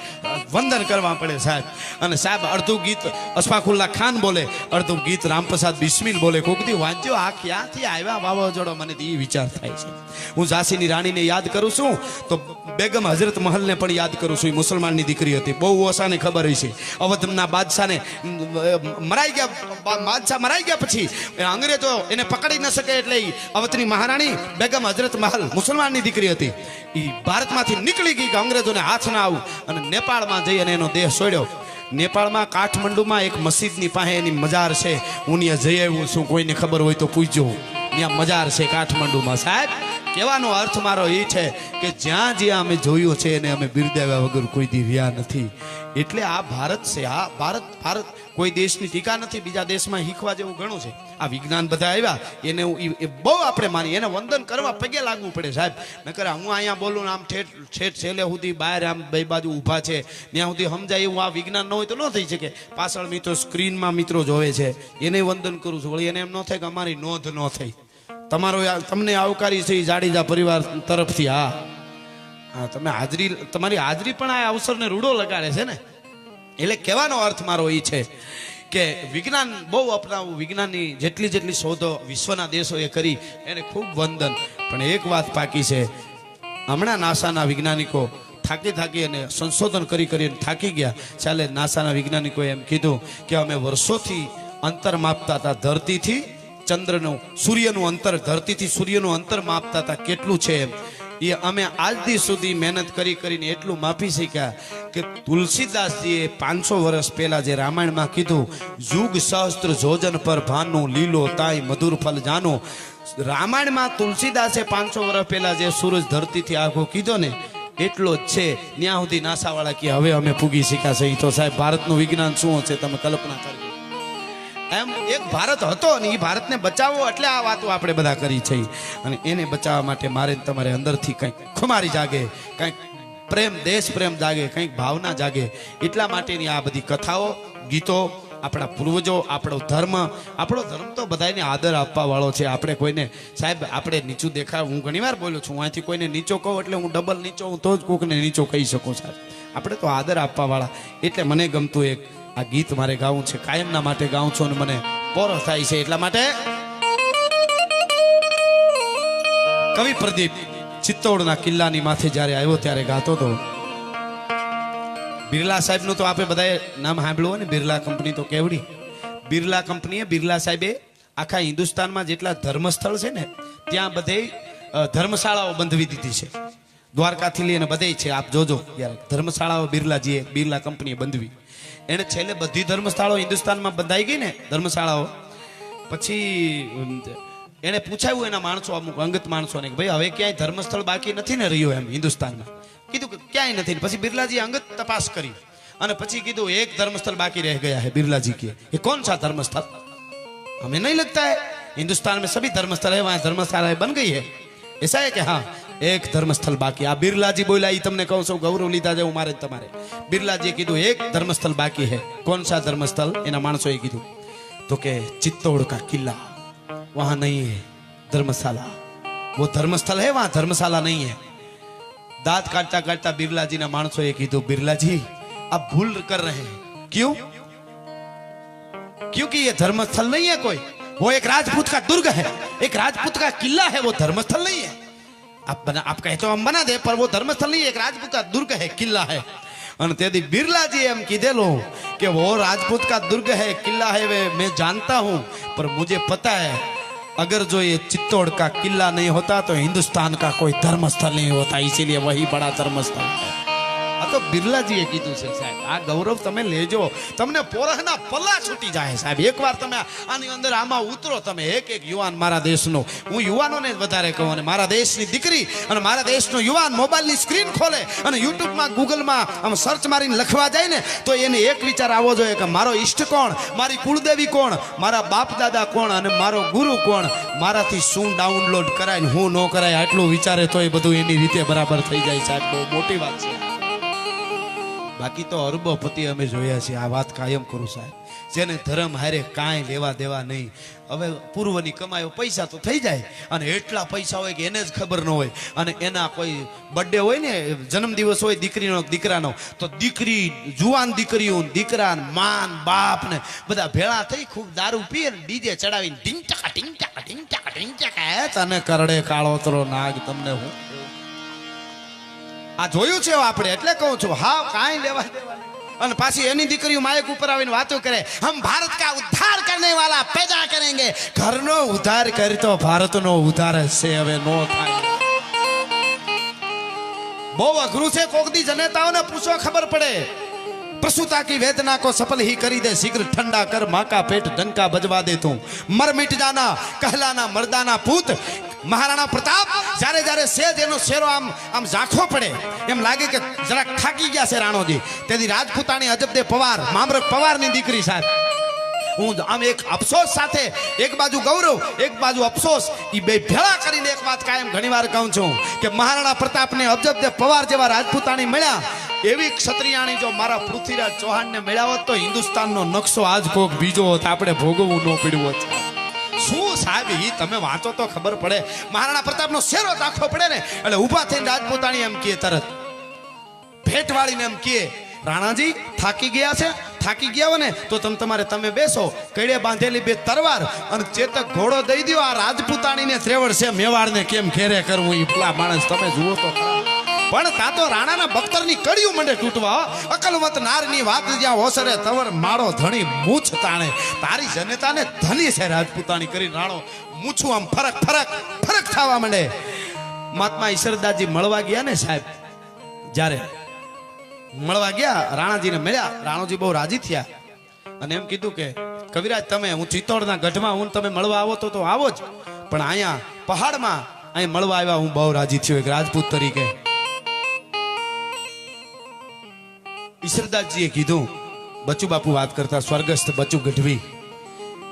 વંદન કરવા પડે સાહેબ. અને સાહેબ અડધું ગીત અશફાકુલ્લા ખાન બોલે, અડધું ગીત રામપ્રસાદ બિસ્મિલ બોલે. કોક દી વાંચ્યો આ ક્યાંથી આવ્યા વાવાઝોડો, મને એ વિચાર થાય છે. હું ઝાંસીની રાણીને યાદ કરું છું તો બેગમ હજરત મહલને પણ યાદ કરું છું. એ મુસલમાનની દીકરી હતી, બહુ ઓછાને ખબર હોય છે. અવધના બાદશાહને મરાઈ ગયા પછી અંગ્રેજો એને પકડી ન શકે એટલે અવધની મહારાણી બેગમ હજરત મહલ મુસલમાનની દીકરી હતી. એ ભારતમાંથી નીકળી ગઈ કે અંગ્રેજોને હાથ ના આવું, અને નેપાળમાં જઈ અને એનો દેહ છોડ્યો. નેપાળમાં કાઠમંડુમાં એક મસ્જિદની પાસે એની મજાર છે. હું ત્યાં જઈ આવ્યો છું, કોઈને ખબર હોય તો પૂછજો. ત્યાં મજાર છે કાઠમંડુમાં. સાહેબ કહેવાનો અર્થ મારો એ છે કે જ્યાં જ્યાં અમે જોયું છે એને અમે બિરદાવ્યા વગર કોઈ દી રહ્યા નથી. એટલે આ ભારત છે. આ ભારત કોઈ દેશની ટીકા નથી. બીજા દેશમાં શીખવા જેવું ઘણું છે. આ વિજ્ઞાન બધા આવ્યા એને બહુ આપણે માની, એને વંદન કરવા પગે લાગવું પડે સાહેબ. નકર હું અહીંયા બોલું આમ ઠેઠ છેલ્લે સુધી બહાર આમ બે બાજુ ઊભા છે ત્યાં સુધી સમજાય એવું આ વિજ્ઞાન ન હોય તો ન થઈ શકે. પાછળ મિત્રો સ્ક્રીનમાં મિત્રો જોવે છે એને વંદન કરું છું. વળી એને એમ ન થાય કે અમારી નોંધ ન થઈ. તમારો તમને આવકારી છે જાડેજા પરિવાર તરફથી. હા તમે હાજરી, તમારી હાજરી પણ આ અવસરને રૂડો લગાડે છે ને. એટલે કહેવાનો અર્થ મારો એ છે કે વિજ્ઞાન બહુ અપનાવવું. વિજ્ઞાનની જેટલી શોધો વિશ્વના દેશોએ કરી એને ખૂબ વંદન. પણ એક વાત બાકી છે. હમણાં નાસાના વૈજ્ઞાનિકો થાકી અને સંશોધન કરીને થાકી ગયા. ચાલે નાસાના વૈજ્ઞાનિકોએ એમ કીધું કે અમે વર્ષોથી અંતર માપતા હતા ધરતીથી ચંદ્રનું, સૂર્યનું અંતર, ધરતીથી સૂર્યનું અંતર માપતા હતા કેટલું છે એમ. એ અમે આજ દી સુધી મહેનત કરીને એટલું માપી શક્યા કે તુલસીદાસજીએ 500 વર્ષ પહેલા જે રામાયણમાં કીધું, યુગ સહસ્ત્ર જોજન પર ભાનું લીલો તાઈ મધુર ફલ જાનો. રામાયણમાં તુલસીદાસે 500 વર્ષ પહેલા જે સૂરજ ધરતીથી આખો કીધો ને એટલો જ છે. ત્યાં સુધી નાસાવાળા કે હવે અમે પૂગી શક્યા છે. એ તો સાહેબ ભારતનું વિજ્ઞાન શું હશે તમે કલ્પના કરજો. એમ એક ભારત હતો ને એ ભારતને બચાવવો એટલે આ વાતો આપણે બધા કરી છે. અને એને બચાવવા માટે મારે તમારે અંદરથી કંઈક ખુમારી જાગે, કંઈક પ્રેમ, દેશ પ્રેમ જાગે, કંઈક ભાવના જાગે. એટલા માટેની આ બધી કથાઓ, ગીતો, આપણા પૂર્વજો, આપણો ધર્મ તો બધાને આદર આપવા વાળો છે. આપણે કોઈને સાહેબ આપણે નીચું દેખાવ, હું ઘણીવાર બોલું છું, અહીંથી કોઈને નીચો કહું એટલે હું ડબલ નીચો હું તો જ કોકને નીચો કહી શકું સાહેબ. આપણે તો આદર આપવા વાળા. એટલે મને ગમતું એક આ ગીત મારે ગાવું છે, કાયમના માટે ગાઉં છું અને મને પોરો થાય છે. એટલા માટે કવિ પ્રદીપ ચિત્તોડના કિલ્લાની માથે જ્યારે આવ્યો ત્યારે ગાતો હતો. બિરલા સાહેબનું તો આપણે બધાએ નામ સાંભળ્યું હોય ને. બિરલા કંપની તો કેવડી. બિરલા કંપનીએ, બિરલા સાહેબે આખા હિન્દુસ્તાનમાં જેટલા ધર્મસ્થળ છે ને ત્યાં બધે ધર્મશાળાઓ બંધવી દીધી છે. દ્વારકાથી લઈને બધે છે. આપ જોજો યાર, ધર્મશાળાઓ બિરલાજીએ, બિરલા કંપનીએ બંધવી. એને છેલ્લે બધી ધર્મશાળાઓ હિન્દુસ્તાનમાં બંધાઈ ગઈ ને ધર્મશાળાઓ. પછી એને પૂછાયું એના માણસો, અમુક અંગત માણસોને કે ભાઈ હવે ક્યાંય ધર્મસ્થળ બાકી નથી ને રહ્યો એમ હિન્દુસ્તાનમાં. કીધું કે ક્યાંય નથી. પછી બિરલાજી અંગત તપાસ કરી અને પછી કીધું એક ધર્मस्थल बाकी रह गया है. बिरला जी के ये कौन सा धर्मस्थल? हमें नहीं लगता है हिंदुस्तान में सभी धर्मस्थल है, वहां धर्मशाला बन गई है. ऐसा है कि हाँ एक धर्मस्थल बाकी. આ બિરલાજી બોલ્યા ઈ તમને કહું છું, ગૌરવ લીધા જેવું મારે તમારે. બિરલાજીએ કીધું એક ધર્મસ્થલ બાકી है. कौन सा धर्मस्थल? એના માણસોએ કીધું तो કે चित्तौड़ का किला, वहां नहीं है धर्मशाला. वो धर्मस्थल है, वहां धर्मशाला नहीं है. दांत काटता काटता बिरलाजी ना माणसोए कीधु, बिरलाजी आप भूल कर रहे हैं. क्यों? क्योंकि ये धर्मस्थल नहीं है कोई, वो एक राजपूत का दुर्ग है, एक राजपूत का किला है, वो धर्मस्थल नहीं है. आप कहे तो हम बना दे, पर वो धर्मस्थल नहीं है, एक राजपूत का दुर्ग है, किला है. और तेदी बिरलाजी एम कीधेलो कि वो राजपूत का दुर्ग है, किला है, वे मैं जानता हूं, पर मुझे पता है अगर जो ये चित्तौड़ का किला नहीं होता तो हिंदुस्तान का कोई धर्मस्थल नहीं होता, इसीलिए वही बड़ा धर्मस्थल है. आ तो बिरलाजीए कीधुं छे साहेब. आ गौरव तमे लेजो, तमने पोरहना पल्ला छूटी जाए साहेब. एक बार तमे आनी अंदर आमा उतरो. तमे एक एक युवान मारा देशनो, हूँ युवानोने वधारे कहूं अने मारा देशनी दीकरी अने मारा देशनो युवान मोबाइलनी स्क्रीन खोले अने यूट्यूब में गूगल में आम सर्च मारीने लखवा जाए ने तो एने एक विचार आवो जोईए के मारो इष्ट कोण, मारी कुलदेवी कोण, मारा बाप दादा कोण अने मारो गुरु कोण, माराथी शुं डाउनलॉड कराय ने हुं न कराय आटલું विचारे तो ए बधुं एनी रीते बराबर थई जाय साहेब. बહુ મોટી વાત છે. बाकी तो अरबोपति अमे जोया छे. आ वात कायम करूं साहेब. જેને ધર્મ હારે કાંઈ લેવા દેવા નહીં. હવે પૂર્વની કમાયો પૈસા તો થઈ જાય, અને એટલા પૈસા હોય કે એને જ ખબર ન હોય, અને એના કોઈ બર્થડે હોય ને, જન્મદિવસ હોય દીકરીનો દીકરાનો, તો દીકરી, જુવાન દીકરીઓ, દીકરા, માન, બાપ ને બધા ભેળા થઈ ખૂબ દારૂ પીએ ને ડીજે ચડાવીને ઢીંચાકા ઢીંચાકા ઢીંચાકા ઢીંચાકા. હે તને કરડે કાળોતરો નાગ, તમને હું આ જોયું છે આપણે, એટલે કહું છું હા કાંઈ લેવા દેવા. અને પાછી એની દીકરીઓ માયક ઉપર આવીને વાતો કરે, હમ ભારત કા ઉદ્ધાર કરને વાલા પેદા કરેંગે. ઘરનો ઉદ્ધાર કરી તો ભારતનો ઉદ્ધાર જ છે, હવે નો થાય. બહુ અઘરું છે, કોક દી જનેતાઓને પૂછો ખબર પડે. प्रसूता की वेदना को सफल ही करी दे, शीघ्र ठंडा कर माँ का पेट डंका बजवा दे तू, मर मिट जाना कहलाना मर्दाना पूत. મહારાણા પ્રતાપ જ્યારે જ્યારે સેજ એનો શેરો આમ આમ ઝાંખો પડે એમ લાગે કે જરાક થાકી ગયા છે રાણોજી. તેથી રાજપૂતાણી અજબદે પવાર, મામરક પવારની દીકરી સાહેબ, હું આમ એક અફસોસ સાથે, એક બાજુ ગૌરવ એક બાજુ અફસોસ, એ બે ભેળા કરીને એક વાત કાયમ ઘણીવાર કહું છું કે મહારાણા પ્રતાપને અજબદે પવાર જેવા રાજપૂતાણી મળ્યા, એવી ક્ષત્રિયાણી જો મારા પૃથ્વીરાજ ચૌહાણને મળ્યા હોત તો હિન્દુસ્તાનનો નકશો આજ કોક બીજો હોત, આપણે ભોગવવું ન પડ્યું હોત. શું સાહેબ, ઈ તમે વાંચો તો ખબર પડે. મહારાણા પ્રતાપનો શેરો દાખવો પડે ને એટલે ઊભા થઈને રાજપૂતાણી એમ કહે, તરત ભેટ વાળીને એમ કહે, રાણાજી થાકી ગયા છે, થાકી ગયા હો ને તો તમે બેસો, કડે બાંધેલી બે તરવાર અને ચેતક ઘોડો દઈ દો. આ રાજપૂતાણીને ત્રેવડ છે, મેવાડને કેમ ઘેરે કરવું એ પેલા માણસ તમે જુઓ તો ખરા. પણ તા તો રાણાના બખ્તરની કડિયું મંડે તૂટવા. અકલમત નારની વાત જ્યાં ઓસરે તવર માળો ધણી મૂછ તાણે. તારી જનતાને ધની છે રાજપૂતાણી કરી રાણો મૂછું આમ ફરક ફરક ફરક થવા માંડે. મહાત્મા ઈશ્વરદાસજી મળવા ગયા ને સાહેબ, જ્યારે મળવા ગયા રાણાજીને મળ્યા, રાણોજી બહુ રાજી થયા અને એમ કીધું કે કવિરાજ તમે, હું ચિત્તોડના ગઢમાં હું તમે મળવા આવો તો આવો જ, પણ અહીંયા પહાડમાં અહીં મળવા આવ્યા હું બહુ રાજી થયો એક રાજપૂત તરીકે. ઈશ્વરદાસજીએ કીધું, બચુ બાપુ વાત કરતા, સ્વર્ગસ્થ બચુ ગઢવી,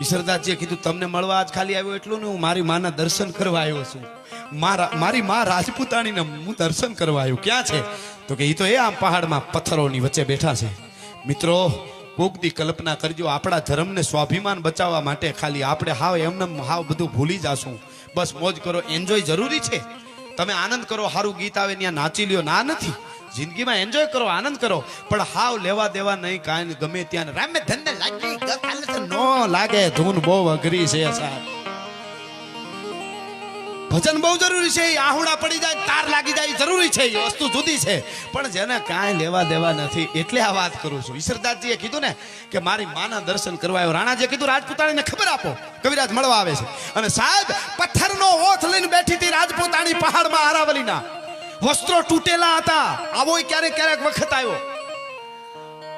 ઈશ્વરદાસજીએ કીધું તમને મળવા આજ ખાલી આવ્યો એટલું ને, હું મારી માના દર્શન કરવા આવ્યો છું. મારી માં રાજપૂતાણીને હું દર્શન કરવા આવ્યો. ક્યાં છે? તો કે એ તો એ આમ પહાડમાં પથ્થરોની વચ્ચે બેઠા છે. મિત્રો કોકદી કલ્પના કરજો, આપણા ધર્મને સ્વાભિમાન બચાવવા માટે ખાલી આપણે હાવ એમને હાવ બધું ભૂલી જાશું. બસ મોજ કરો, એન્જોય જરૂરી છે. તમે આનંદ કરો, સારું ગીત આવે ત્યાં નાચી લ્યો, ના નથી. જિંદગીમાં એન્જોય કરો, આનંદ કરો, પણ હાવ લેવા દેવા નહીં, કાંઈ ગમે ત્યાં રામે ધનને લાગી નો લાગે. ધૂન બહુ અઘરી છે સાહેબ, ભજન બહુ જરૂરી છે, આહુડા પડી જાય, તાર લાગી જાય જરૂરી છે, એ વસ્તુ જુદી છે. પણ જેને કાંઈ લેવા દેવા નથી એટલે આ વાત કરું છું. ઈશ્વરદાસજીએ કીધું ને કે મારી માના દર્શન કરવા આવ્યો. રાણાજીએ કીધું રાજપૂતાણીને ખબર આપો, કવિરાજ મળવા આવે છે. અને સાહેબ પથ્થરનો ઓથ લઈને બેઠી હતી રાજપૂતાણી પહાડમાં અરાવલીના. વસ્ત્રો તૂટેલા હતા, આવો ક્યારેક ક્યારેક વખત આવ્યો.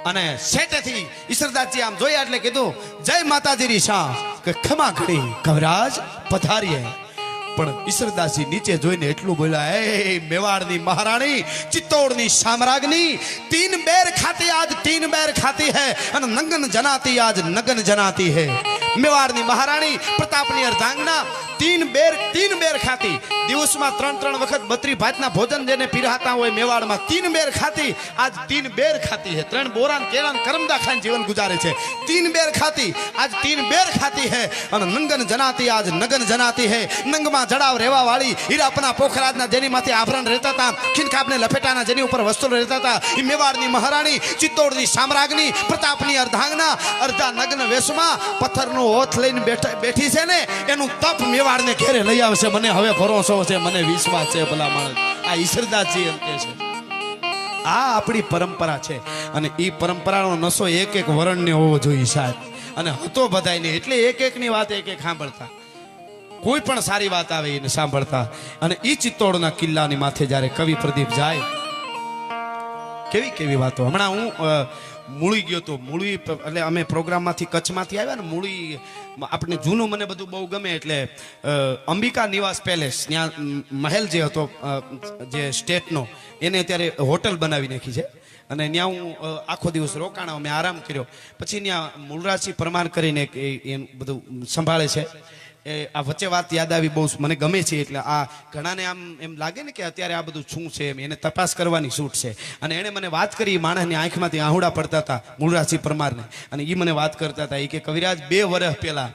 અને શેટેથી ઈશ્વરદાસજી આમ જોયા એટલે કીધું, જય માતાજી શાહ, કે ખમા ઘડી કવિરાજ પધારીએ. પણ ઈશ્વરદાસજી નીચે જોઈને એટલું બોલ્યા, એ મેવાડની મહારાણી, ચિત્તોડની સામ્રાજ્ઞી, તીન બેર ખાતી આજ તીન બેર ખાતી હૈ, અને નગન જનાતી આજ નગન જનાતી હૈ. મેવાડની મહારાણી, પ્રતાપની અર્ધાંગના, તીન બેર ખાતી. દિવસમાં 3 વખત 32 ભાતના ભોજન જેને પીરહાતા હોય મેવાડમાં, 3 બેર ખાતી આજ 3 બેર ખાતી હે. 3 બોરાન કેળાન કરમદા ખાઈને જીવન ગુજારે છે. 3 બેર ખાતી આજ 3 બેર ખાતી હે, અને નંગન જનાતી આજ નગન જનાતી હે. નંગમાં જડાવ રહેવા વાળી, હીરાપના પોખરાજના જેનીમાંથી આભરણ રહેતા હતા, ખીનખાબને લપેટાના જેની ઉપર વસ્ત્રો રહેતા હતા, એ મેવાડની મહારાણી, ચિત્તોડની સામ્રાજ્ઞી, પ્રતાપની અર્ધાંગના, અર્ધા નગ્ન વેશમાં પથ્થરનો ઓથ લઈને બેઠી છે ને, એનું તપ મેવાડને ઘેરે લઈ આવશે. મને હવે ભરોસો છે, મને વિશ્વાસ છે. ભલા માણસ આ ઈશ્વરદાસજી એમ કહે છે. આ આપણી પરંપરા છે, અને એ પરંપરાનો નશો એક એક વર્ણને હોવો જોઈએ સાહેબ, અને હતો બધાયને. એટલે એક એકની વાત એક એક સાંભળતા, કોઈ પણ સારી વાત આવે એને સાંભળતા. અને એ ચિત્તોડના કિલ્લાની માથે જ્યારે કવિ પ્રદીપ જાય, કેવી કેવી વાતો. હમણાં હું મૂળી ગયો તો, મૂળી એટલે અમે પ્રોગ્રામમાંથી કચ્છમાંથી આવ્યા ને, મૂળી આપણે જૂનું મને બધું બહુ ગમે, એટલે અંબિકા નિવાસ પેલેસ, ત્યાં મહેલ જે હતો જે સ્ટેટનો, એને અત્યારે હોટલ બનાવી નાખી છે. અને ત્યાં હું આખો દિવસ રોકાણા, મેં આરામ કર્યો. પછી ત્યાં મૂળરાજસિંહ પરમાર કરીને એ બધું સંભાળે છે, એ આ વચ્ચે વાત યાદ આવી, બહુ મને ગમે છે. એટલે આ ઘણાને આમ એમ લાગે ને કે અત્યારે આ બધું શું છે, એમ એને તપાસ કરવાની છૂટ છે. અને એણે મને વાત કરી, માણસની આંખમાંથી આહુડા પડતા હતા મૂળરાજસિંહ પરમારને, અને એ મને વાત કરતા હતા. એ કે કવિરાજ 2 વર્ષ પહેલા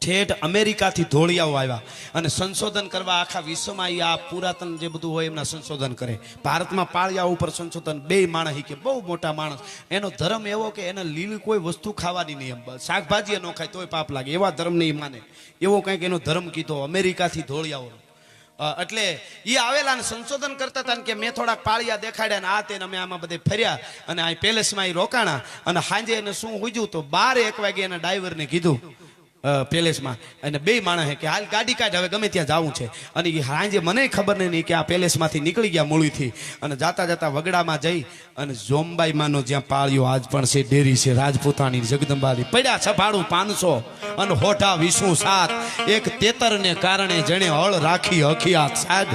ઠેઠ અમેરિકાથી ધોળિયાઓ આવ્યા અને સંશોધન કરવા આખા વિશ્વમાં એ આ પુરાતન જે બધું હોય એમના સંશોધન કરે. ભારતમાં પાળિયા ઉપર સંશોધન, 2 માણસ કે બહુ મોટા માણસ. એનો ધર્મ એવો કે એને લીલી કોઈ વસ્તુ ખાવાની નહીં, એમ શાકભાજી ન ખાય તોય પાપ લાગે, એવા ધર્મ નહીં માને. એવો કંઈક એનો ધર્મ કીધો અમેરિકાથી ધોળિયાઓ. એટલે એ આવેલા અને સંશોધન કરતા હતા કે મેં થોડાક પાળિયા દેખાડ્યા ને આ તેને અમે આમાં બધે ફર્યા અને આ પેલેસમાં એ રોકાણા. અને સાંજે એને શું હુજ્યું તો 12-1 વાગે એના ડ્રાઈવરને કીધું પેલેસમાં, અને 2 માણસે કે હાલ ગાડી કાઢ, હવે ગમે ત્યાં જવું છે. અને એ હાંજે મને ખબર નહીં કે આ પેલેસમાંથી નીકળી ગયા મૂળીથી, અને જાતા જાતા વગડામાં જઈ અને જોમબાઈ માનો જ્યાં પાળ્યો આજ પણ છે ડેરી છે રાજપૂતાણી જગદંબાની, પડ્યા છભાડું 500 અને હોઠા 27. એક તેતરને કારણે જેણે હળ રાખી હખિયાત સાહેબ,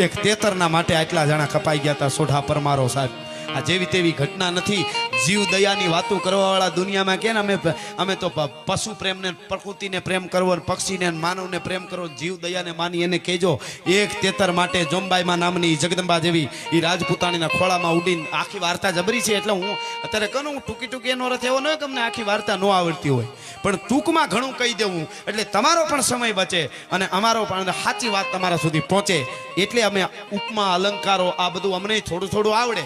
એક તેતરના માટે આટલા જણા કપાઈ ગયા હતા સોઢા પરમારો સાહેબ. આ જેવી તેવી ઘટના નથી. જીવ દયાની વાતો કરવા વાળા દુનિયામાં કે ને અમે તો પશુ પ્રેમને, પ્રકૃતિને પ્રેમ કરવો, પક્ષીને માનવને પ્રેમ કરવો, જીવ દયાને માની એને કહેજો. એક તેતર માટે જોમબાઈમાં નામની જગદંબા જેવી એ રાજપૂતાણીના ખોળામાં ઉડીને આખી વાર્તા જબરી છે. એટલે હું અત્યારે કહું હું ટૂંકી એનો અર્થ એવો ન હોય કે અમને આખી વાર્તા ન આવડતી હોય, પણ ટૂંકમાં ઘણું કહી દેવું એટલે તમારો પણ સમય બચે અને અમારો પણ સાચી વાત તમારા સુધી પહોંચે. એટલે અમે ઉપમા અલંકારો આ બધું અમને થોડું થોડું આવડે.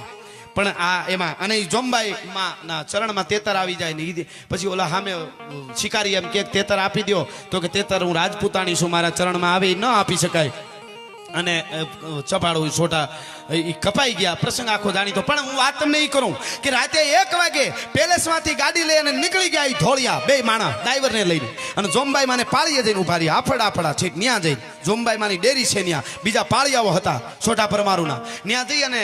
પણ આ એમાં અને જોમબાઈ માં ના ચરણમાં તેતર આવી જાય ને પછી ઓલા સામે શિકારી એમ કે તેતર આપી દો, તો કે તેતર હું રાજપૂતાણી છું, મારા ચરણમાં આવે ન આપી શકાય. અને ચપાડું છોટા એ કપાઈ ગયા. પ્રસંગ આખો જાણીતો. પણ હું વાત તમને એ કરું કે રાતે 1 વાગે પેલેસમાંથી ગાડી લઈ અને નીકળી ગયા એ ધોળિયા 2 માણસ ડ્રાઈવરને લઈને, અને જોમબાઈ માને પાળીએ જઈને ઉભા રહ્યા. આફડા છેક ન્યા જઈ જોમબાઈ માની ડેરી છે, ન્યા બીજા પાળિયાઓ હતા છોટા પરમારુના, ન્યા જઈ અને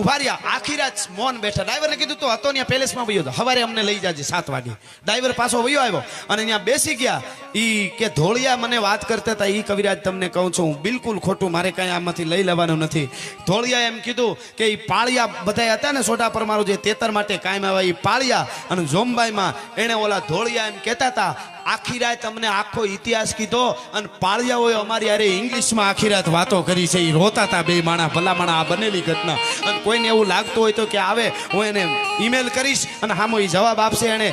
ઉભા રહ્યા. આખી રાત મૌન બેઠા. ડ્રાઈવરને કીધું તો હતો ત્યાં પેલેસમાં વયો હતો, સવારે અમને લઈ જાજે 7 વાગે. ડ્રાઈવર પાછો વયો આવ્યો અને ત્યાં બેસી ગયા. ઈ કે ધોળિયા મને વાત કરતા હતા, ઈ કવિરાજ તમને કહું છું હું બિલકુલ ખોટું, મારે કઈ આમાંથી લઈ લેવાનું નથી. ધોળિયા એમ કીધું કે ઈ પાળિયા બધા હતા ને છોટા પરમારો જે તેતર માટે કાયમ આવ્યા, ઈ પાળિયા અને જોમબાઈમાં એને ઓલા ધોળિયા એમ કહેતા હતા. આખી રાત અમને આખો ઇતિહાસ કીધો અને પાળિયાઓએ અમારી અરે ઇંગ્લિશમાં આખી રાત વાતો કરી છે. એ રોતા હતા 2 માણા, ભલા માણા, આ બનેલી ઘટના. અને કોઈને એવું લાગતું હોય તો કે આવે, હું એને ઈમેલ કરીશ અને હામો એ જવાબ આપશે. એને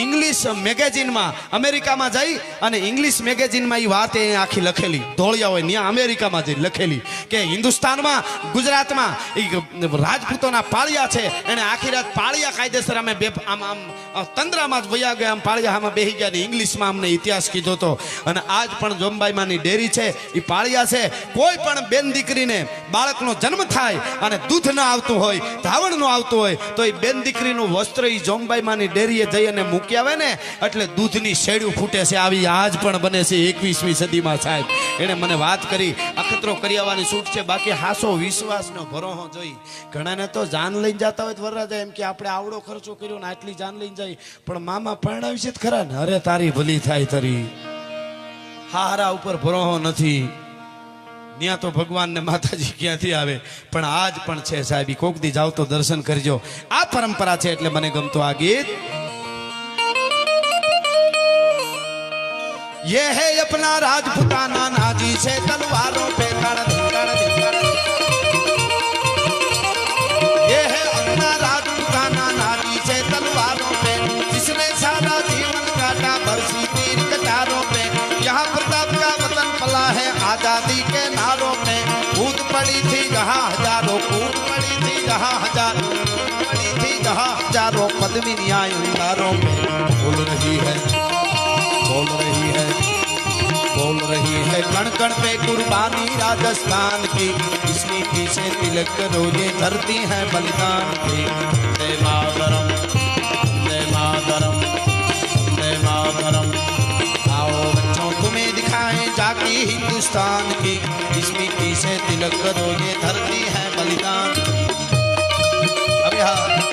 ઇંગ્લિશ મેગેઝિનમાં અમેરિકામાં જઈ અને ઇંગ્લિશ મેગેઝિનમાં એ વાત એ આખી લખેલી. ધોળિયાઓએ ત્યાં અમેરિકામાં જઈ લખેલી કે હિન્દુસ્તાનમાં ગુજરાતમાં એ રાજપૂતોના પાળિયા છે. એને આખી રાત પાળિયા કાયદેસર અમે આમ તંદ્રામાં જ વયા ગયા, આમ પાળિયા આમાં બેસી ગયા ને ઇંગ્લિશ અમને ઇતિહાસ કીધો તો. અને આજ પણ જોમબાઈમાંની ડેરી છે, એ પાળિયા છે. કોઈ પણ બેન દીકરીને બાળકનો જન્મ થાય અને દૂધ ન આવતું હોય, ધાવણ ન આવતું હોય, તો એ બેન દીકરીનું વસ્ત્ર એ જોમબાઈમાંની ડેરીએ જઈ અને મૂકી આવે ને એટલે દૂધની શેડ્યું ફૂટે છે. આવી આજ પણ બને છે 21મી સદીમાં સાહેબ. એને મને વાત કરી, અખતરો કરી આવવાની છૂટ છે. બાકી હાસો વિશ્વાસનો ભરોહો જોઈ ઘણાને તો જાન લઈને જતા હોય તો વરરાજા એમ કે આપણે આવડો ખર્ચો કર્યો ને આટલી જાન લઈને જાય, પણ મામા પરણાવી છે ખરા ને, અરે તારી ભલી થાય તરી. હારા ઉપર ભરોહો નથી. ત્યાં તો ભગવાન ને માતાજી ક્યાંથી આવે, પણ આજ પણ છે સાહેબ. કોક દી જાવ તો દર્શન કરજો. આ પરંપરા છે એટલે મને ગમતો આ ગીત. ये है अपना राजपुताना नाजी से तलवारों पे ये है अपना राजपुताना नाजी से तलवारों पे जिसने सारा जीवन काटा बरसी तीर कटारों पे यहाँ प्रताप का वतन पला है आजादी के नारों पे कूद पड़ी थी जहाँ हजारों कूद पड़ी थी जहाँ हजारों पद्मिनियाँ अंगारों पे बोल रही है कण कण पे कुर्बानी राजस्थान की, इस नीति से तिलक करो ये धरती है बलिदान की। वंदे मातरम, वंदे मातरम, वंदे मातरम। आओ बच्चों तुम्हें दिखाएं जाकी हिंदुस्तान की, इस नीति से तिलक करो ये धरती है बलिदान। अब यहाँ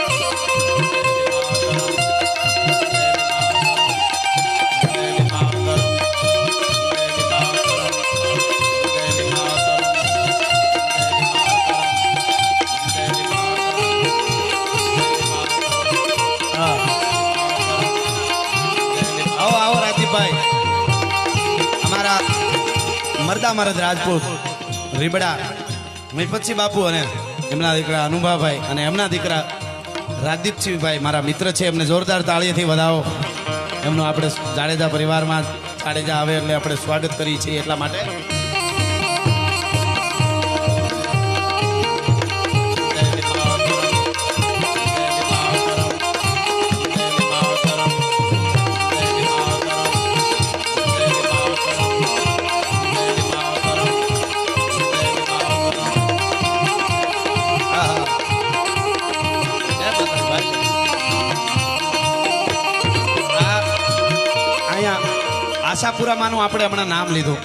દાદા મહારાજ રાજપૂત રીબડા મેપતસિંહ બાપુ અને એમના દીકરા અનુભાભાઈ અને એમના દીકરા રાજદીપસિંહભાઈ મારા મિત્ર છે, એમને જોરદાર તાળીથી વધાવો. એમનું આપણે જાડેજા પરિવારમાં જાડેજા આવે એટલે આપણે સ્વાગત કરીએ છીએ એટલા માટે. આશાપુરામાંનું આપણે હમણાં નામ લીધું.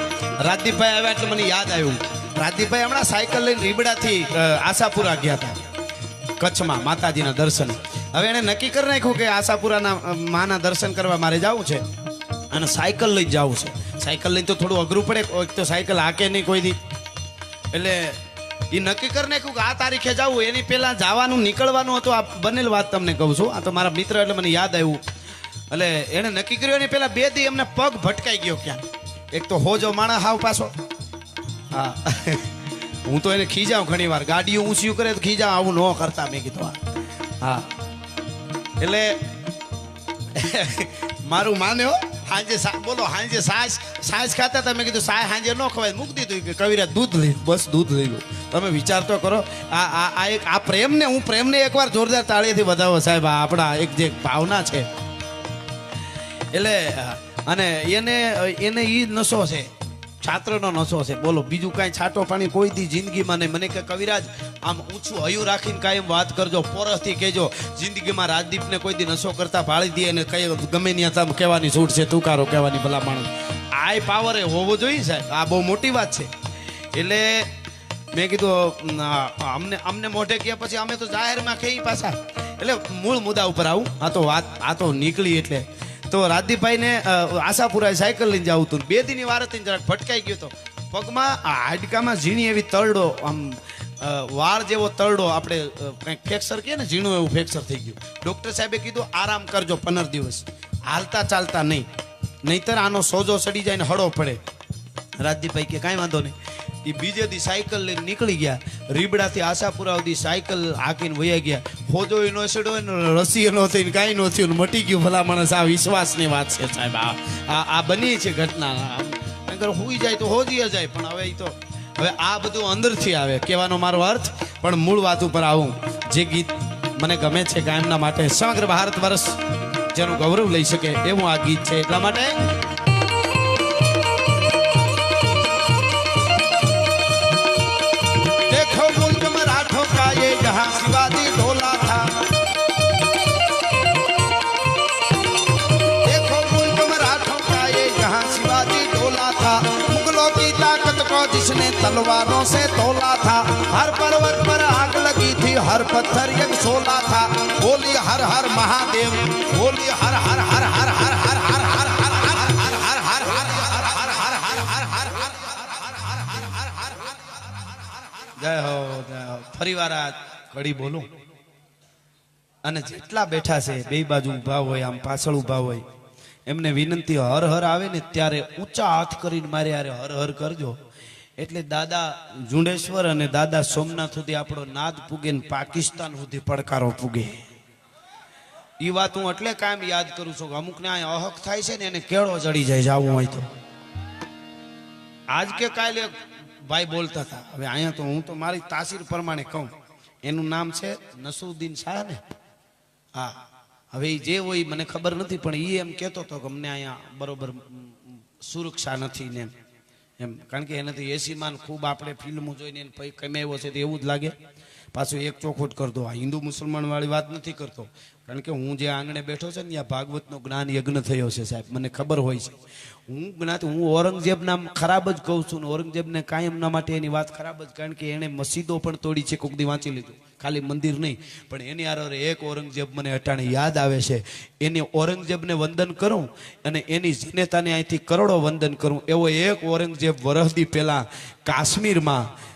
રાજદીપભાઈ આવ્યા એટલે મને યાદ આવ્યું. રાજદીપભાઈ હમણાં સાયકલ લઈને રીબડાથી આશાપુરા ગયા હતા કચ્છમાં માતાજીના દર્શન. હવે એને નક્કી કરી નાખ્યું કે આશાપુરાના માના દર્શન કરવા મારે જવું છે અને સાયકલ લઈ જવું છે. સાયકલ લઈને તો થોડું અઘરું પડે, એક તો સાયકલ હાકે નહીં કોઈ દી. એટલે એ નક્કી કરી નાખ્યું કે આ તારીખે જવું. એની પહેલાં જવાનું નીકળવાનું હતું. આ બનેલ વાત તમને કહું છું. આ તો મારા મિત્ર એટલે મને યાદ આવ્યું. એટલે એને નક્કી કર્યું એની પેલા 2 દી એમને પગ ભટકાઈ ગયો ક્યાં. એક તો હોજો માણા હાવ પાછો. હા હું તો એને ખીજાઉં ઘણી વાર, ગાડીઓ ઊંચી કરે તો ખીજાઉં, આવું ન કરતા મેં કીધું. હા એટલે મારું માન્યો હાંજે બોલો હાંજે સાસ ખાતા હતા. મેં કીધું સાય હાંજે ન ખવાય, મૂકી દીધું કે કવિરાજ દૂધ લઈ, બસ દૂધ લઈ લો. તમે વિચાર તો કરો. આ પ્રેમને હું પ્રેમને એકવાર જોરદાર તાળીથી વધાવો સાહેબ. આપણા એક જે ભાવના છે એટલે અને એને ઈ નશો છે, છાત્રનો નશો છે. બોલો બીજું કાંઈ છાટો પાણી કોઈ દી જિંદગીમાં નહીં. મને કે કવિરાજ આમ ઊંચું હયું રાખીને કાયમ વાત કરજો, પોરસથી કહેજો જિંદગીમાં રાજદીપને કોઈ દી નશો કરતા ભાળી દે અને કઈ ગમે ત્યાં તમે કહેવાની છૂટ છે, તુકારો કહેવાની ભલા માણસ. આ પાવર એ હોવો જોઈએ સાહેબ. આ બહુ મોટી વાત છે. એટલે મેં કીધું અમને મોઢે ગયા પછી અમે તો જાહેરમાં કહી પાછા. એટલે મૂળ મુદ્દા ઉપર આવું. આ તો નીકળી એટલે તો રાજદીપભાઈને આશાપુરા સાયકલ લઈને જવું હતું. 2 દીની વાર હતી, જરાક ભટકાઈ ગયો હતો. પગમાં હાડકામાં ઝીણી એવી તરડો, આમ વાળ જેવો તરડો, આપણે કંઈક ફ્રેક્ચર કહે ને, ઝીણું એવું ફ્રેક્ચર થઈ ગયું. ડૉક્ટર સાહેબે કીધું આરામ કરજો 15 દિવસ, હાલતા ચાલતા નહીં, નહીતર આનો સોજો સડી જાય ને હળો પડે. રાજદીપભાઈ કે કાંઈ વાંધો નહીં. એ બીજે દી સાયકલ લઈને નીકળી ગયા. રીબડાથી આશાપુરા સુધી સાયકલ હાકીને વયા ગયા. હોજો એનો છેડો ને રસી એનો થઈને કાંઈ ન થયું, મટી ગયું ભલા માણસ. આ વિશ્વાસની વાત છે સાહેબ. આ બની છે ઘટના. અગર હોઈ જાય તો હોજી જાય, પણ હવે આ બધું અંદરથી આવે કહેવાનો મારો અર્થ. પણ મૂળ વાત ઉપર આવું. જે ગીત મને ગમે છે કાયમના માટે, સમગ્ર ભારત વર્ષ જેનું ગૌરવ લઈ શકે એવું આ ગીત છે. એટલા માટે जहाँ शिवाजी डोला था, देखो मुल्क मराठों का ये जहाँ शिवाजी डोला था, मुगलों की ताकत को जिसने तलवारों से तोला था, हर पर्वत पर आग लगी थी, हर पत्थर एक सोला था, बोली हर हर महादेव, बोली हर हर हर हर हर हर हर हर जय हो जय हो. फरीवार आ कड़ी बोलूं અને જેટલા બેઠા છે બે બાજુ ઊભા હોય, આમ પાછળ ઊભા હોય, એમને વિનંતી હર હર આવે ને ત્યારે ઊંચા હાથ કરીને મારે યારે હર હર કરજો. એટલે દાદા ઝુંડેશ્વર અને દાદા સોમનાથ સુધી આપણો નાદ પૂગે ને પાકિસ્તાન સુધી પડકારો પૂગે. એ વાત હું એટલે કાયમ યાદ કરું છું કે અમુકને આ અહક થાય છે ને એને કેળો ચડી જાય જાવું હોય તો. આજ કે કાલે ભાઈ બોલતા હતા. હવે અહીંયા તો હું તો મારી તાસીર પ્રમાણે કહું, એનું નામ છે નસરુદ્દીન શાહ ને. હા હવે જે હોય મને ખબર નથી, પણ એ એમ કહેતો હતો કે અમને અહીંયા બરોબર સુરક્ષા નથી ને એમ. કારણ કે એનાથી એસીમાં ખૂબ આપણે ફિલ્મો જોઈને એને કમાયો છે તો એવું જ લાગે. પાછું એક ચોખવટ કરતો, આ હિન્દુ મુસલમાન વાળી વાત નથી કરતો. કારણ કે હું જે આંગણે બેઠો છે ને ત્યાં ભાગવતનો જ્ઞાન યજ્ઞ થયો છે સાહેબ, મને ખબર હોય છે. હું ઔરંગઝેબના ખરાબ જ કહું છું ને ઔરંગઝેબને કાયમના માટે એની વાત ખરાબ જ. કારણ કે એણે મસ્જિદો પણ તોડી છે, કોક દી વાંચી લીધું, ખાલી મંદિર નહીં. પણ એની આરે એક ઔરંગઝેબ મને અટાણે યાદ આવે છે. એની ઔરંગઝેબને વંદન કરું અને એની જનેતાને અહીંથી કરોડો વંદન કરું. એવો એક ઔરંગઝેબ વરહદી પહેલા કાશ્મીરમાં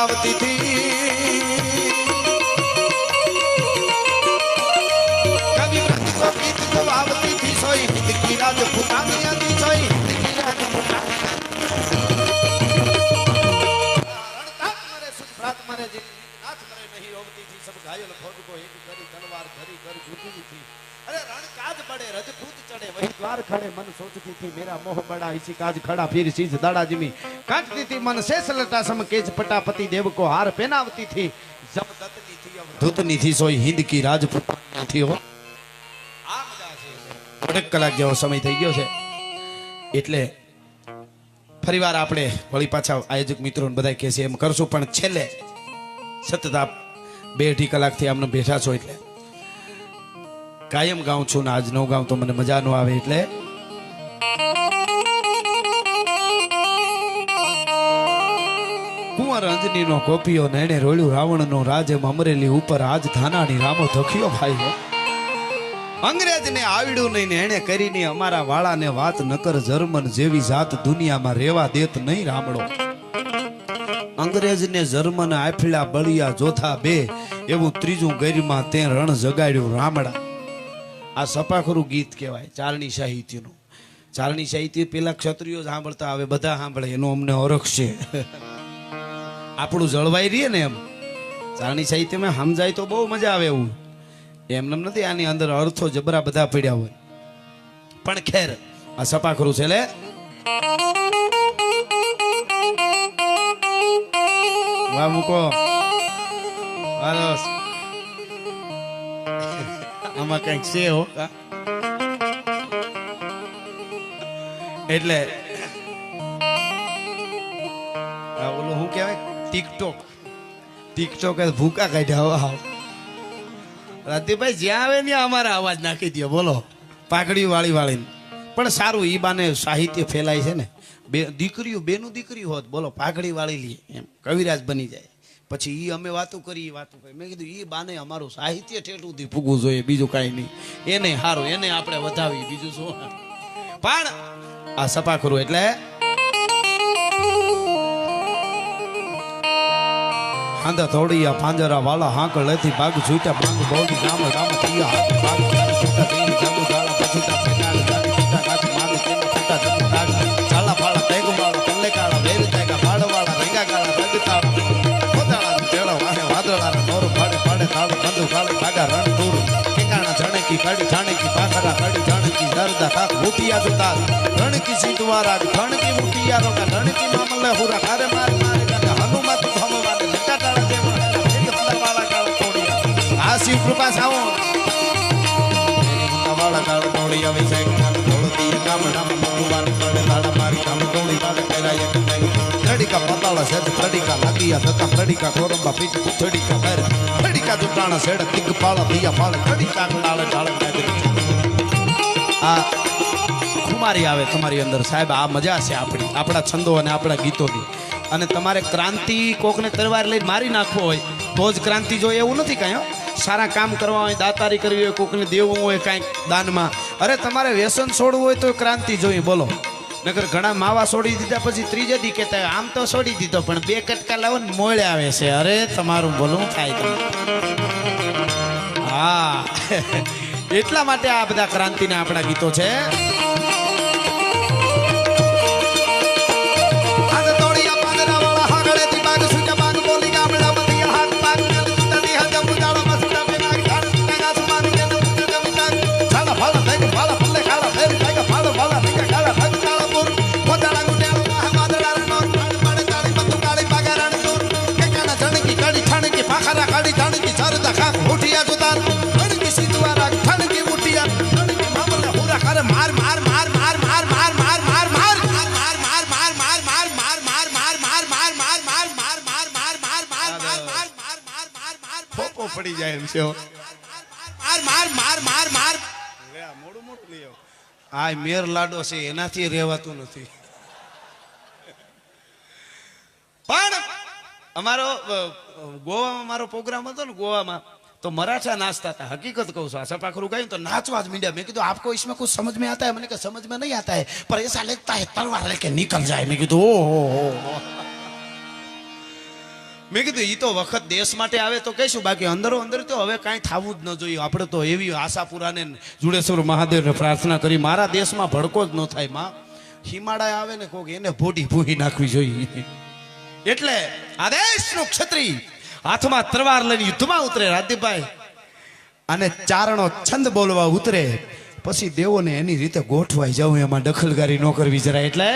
આવતી થી કવિ વ્રત કો ગીત તો આવતી થી સોઈ હિંદકી રાજપૂતાની આતી સોઈ હિંદકી રાજપૂતાની રણતાપ મરે સુખરાત મરે જી નાથ મરે નહીં રોવતી થી સબ ઘાયલ ફોજ કો એક કરી તલવાર ધરી કર ઝૂકી થી अरे रण काज बड़े रजपूत चढ़े वही द्वार खड़े मन सोचती थी मेरा मोह बड़ा इसी काज खड़ा फिर शीश दाड़ा जिमी काटती थी मन शेष लटा सम केज पटापति देव को हार पहनावती थी जब दत्तनी थी अब धूतनी थी सोई हिंद की राजपूत थी हो आ मजा છે અડક કલાક જેવો સમય થઈ ગયો છે એટલે ફરીવાર આપણે વળી પાછા આયોજક મિત્રોને બધાય કહે છે એમ કરશું પણ છેલ્લે સતત આપ 2-2.5 કલાકથી આમને બેઠા છો એટલે કાયમ ગાઉં છું ને આજ નો ગાઉં તો મને મજા નો આવે એટલે કુંવર અંજની નો કોપીઓ નેણે રોળ્યું રાવણ નો રાજ એમ અમરેલી ઉપર આજ ધાનાની રામો ધખ્યો ભાઈ અંગ્રેજ ને આવડ્યું નહીં ને એને કરીને અમારા વાળાને વાત નકર જર્મન જેવી જાત દુનિયામાં રેવા દેત નહીં રામડો અંગ્રેજ ને જર્મન આફલા બળિયા જોથા બે એવું ત્રીજું ગરીમાં તે રણ જગાડ્યું રામડા આ સપાખરું ગીત કહેવાય ચારણી સાહિત્યનું ચારણી સાહિત્ય પેલા ક્ષત્રિયો સાંભળતા હવે બધા સાંભળે એનો અમને ઓળખ છે આપણું જળવાઈ રહીએ ને એમ ચારણી સાહિત્યમાં સમજાય તો બહુ મજા આવે એવું એમને નથી આની અંદર અર્થો જબરા બધા પડ્યા હોય પણ ખેર આ સપાખરું છે લે વાહ મૂકો વારસ આમાં કઈક છે હો એટલે ઓલું શું કહેવાય ટિકટોક ભૂકા કાઢ્યા આવો રાતીભાઈ જ્યાં આવે ત્યાં અમારા અવાજ નાખી દો બોલો પાઘડી વાળીને પણ સારું ઈ બાને સાહિત્ય ફેલાય છે ને બેનું દીકરી હોત બોલો પાઘડી વાળી લઈએ એમ કવિરાજ બની જાય પછી ઈ અમે વાતો કરી મેં કીધું ઈ બાને અમારું સાહિત્ય ઠેઠુંથી ફૂગવું જોઈએ બીજું કાંઈ નહીં એને સારું એને આપણે વધાવી બીજું શું પણ આ સપાખરું એટલે હાંદા થોડી પાંજરા વાળા હાંકળ લેતી બાગ છૂટા બાગ બોડી ગામ ગામ પિયા હાથ બાગ છૂટા દેઈ જાગુ ગાળા પછુટા પેટાળ ગાડી છૂટા ગાત મારી તેમ છૂટા જમ દાગ ચાલા ફાળા તેગુ માળા કલ્લે કાળા વેર તેગા પાડવાળા રંગા ગાળા રગતાળ પોતાળા તેળો વાહે વાદળા નોર પાડે તાળ બંધુ ગાળે ભાગા રણ દૂર ઠેકાણા જાણે કાડી જાણે કી પાખરા કાડી જાણે કી દરદા કાક મુટિયા જુતા રણ કી સીતવારા રણ કી મુટિયા રોકા રણ કી મામલે હુરા કારે માર મારે હનુમત ભમવાને લંકાટાળા દેવા વાળા કાળ તોડિયા આ શિવ કૃપા સાવો વાળા કાળ તોડિયા વિશે ધોળતી ગામડામાં ભગવાન પડે લાડા મારી કામ તોડી વાળે પેરાય લડીકા પતાળા સેજ લડીકા લાગિયા થતા લડીકા કોરંબા પીઠ થડીકા બેર લડીકા દુટાણા સેડ તિગ પાળા દિયા પાળે લડીકા ડાળે ડાળે આ કુમારી આવે તમારી અંદર સાહેબ આ મજા છે આપણા છંદો અને આપણા ગીતોની અને તમારે ક્રાંતિ કોકને તલવાર લઈને મારી નાખવો હોય તો જ ક્રાંતિ જોઈએ એવું નથી કાંઈ સારા કામ કરવા હોય દાતારી કરવી હોય કોકને દેવું હોય કાંઈક દાનમાં અરે તમારે વ્યસન છોડવું હોય તો ક્રાંતિ જોઈએ બોલો નકર ઘણા માવા છોડી દીધા પછી ત્રીજે દી કહેતા આમ તો છોડી દીધો પણ 2 કટકા લાવો ને મોળે આવે છે અરે તમારું ભલું થાય હા એટલા માટે આ બધા ક્રાંતિના આપણા ગીતો છે પડી જાય એમ છે મોડું લઈ આ મેર લાડો છે એનાથી રહેવાતું નથી પણ અમારો ગોવામાં મારો પ્રોગ્રામ હતો ને ગોવામાં तो मराठा नाचता था हकीकत कहूँ सपाखरू गई तो नाचवाज मीडिया मैं कीधु आपको इसमें कुछ समझ में आता है मैंने कहा समझ में नहीं आता है पर ऐसा लगता है तलवार लेके निकल जाए मैं कीधु ओ મેં કીધું ઈ તો વખત દેશ માટે આવે તો કહીશું, બાકી અંદરો અંદર તો હવે કાંઈ થવું જ ન જોઈએ. આપણે તો એવી આશાપુરાને જુડેશ્વર મહાદેવને પ્રાર્થના કરી મારા દેશમાં ભડકો જ ન થાય. માં હિમાલય આવે ને કોક એને ભોટી ભૂહી નાખવી જોઈએ. એટલે આ દેશનો ક્ષત્રિય હાથમાં તલવાર લઈને યુદ્ધમાં ઉતરે રાજદીપભાઈ, અને ચારણો છંદ બોલવા ઉતરે, પછી દેવોને એની રીતે ગોઠવાઈ જાવ, એમાં દખલકારી ન કરવી જરા. એટલે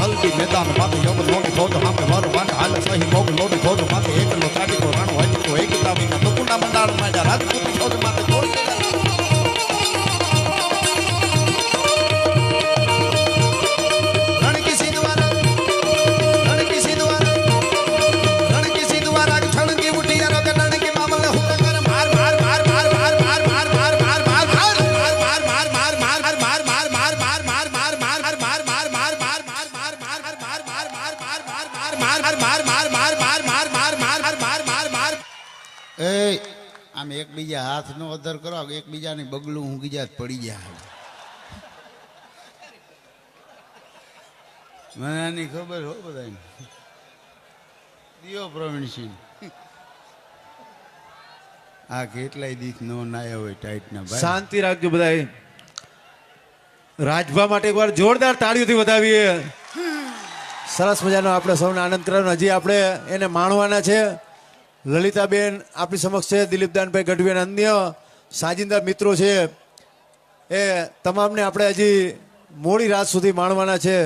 હલ્દી મેદાન માથે યોગ લોટી ખોદ હામે મારો વાંઢ હાલે સહી મોગ લોટી ખોદ માથે એકલો ચાટીકો રાણો હજીકો એકતા વિના મુકુંડા મંડાળ માંડા રાજપૂતી ખોદ માથે તોડી આમ એકબીજા હાથ નો અધર કરો, એકબીજાની બગલું ઊંઘી જાત પડી જાય. મને આની ખબર હો બધા દિયો પ્રવીણસિંહ આ કેટલાય દીક નો નાયા હોય ટાઈટ ના ભાઈ. શાંતિ રાખજો બધા. રાજભા માટે એકવાર જોરદાર તાળીઓથી વધાવીએ. સરસ મજાનો આપણે સૌને આનંદ કરવાનો. હજી આપણે એને માણવાના છે. લલિતાબેન આપણી સમક્ષ છે, દિલીપદાનભાઈ ગઢવી અને અન્ય સાજિંદા મિત્રો છે, એ તમામને આપણે હજી મોડી રાત સુધી માણવાના છે.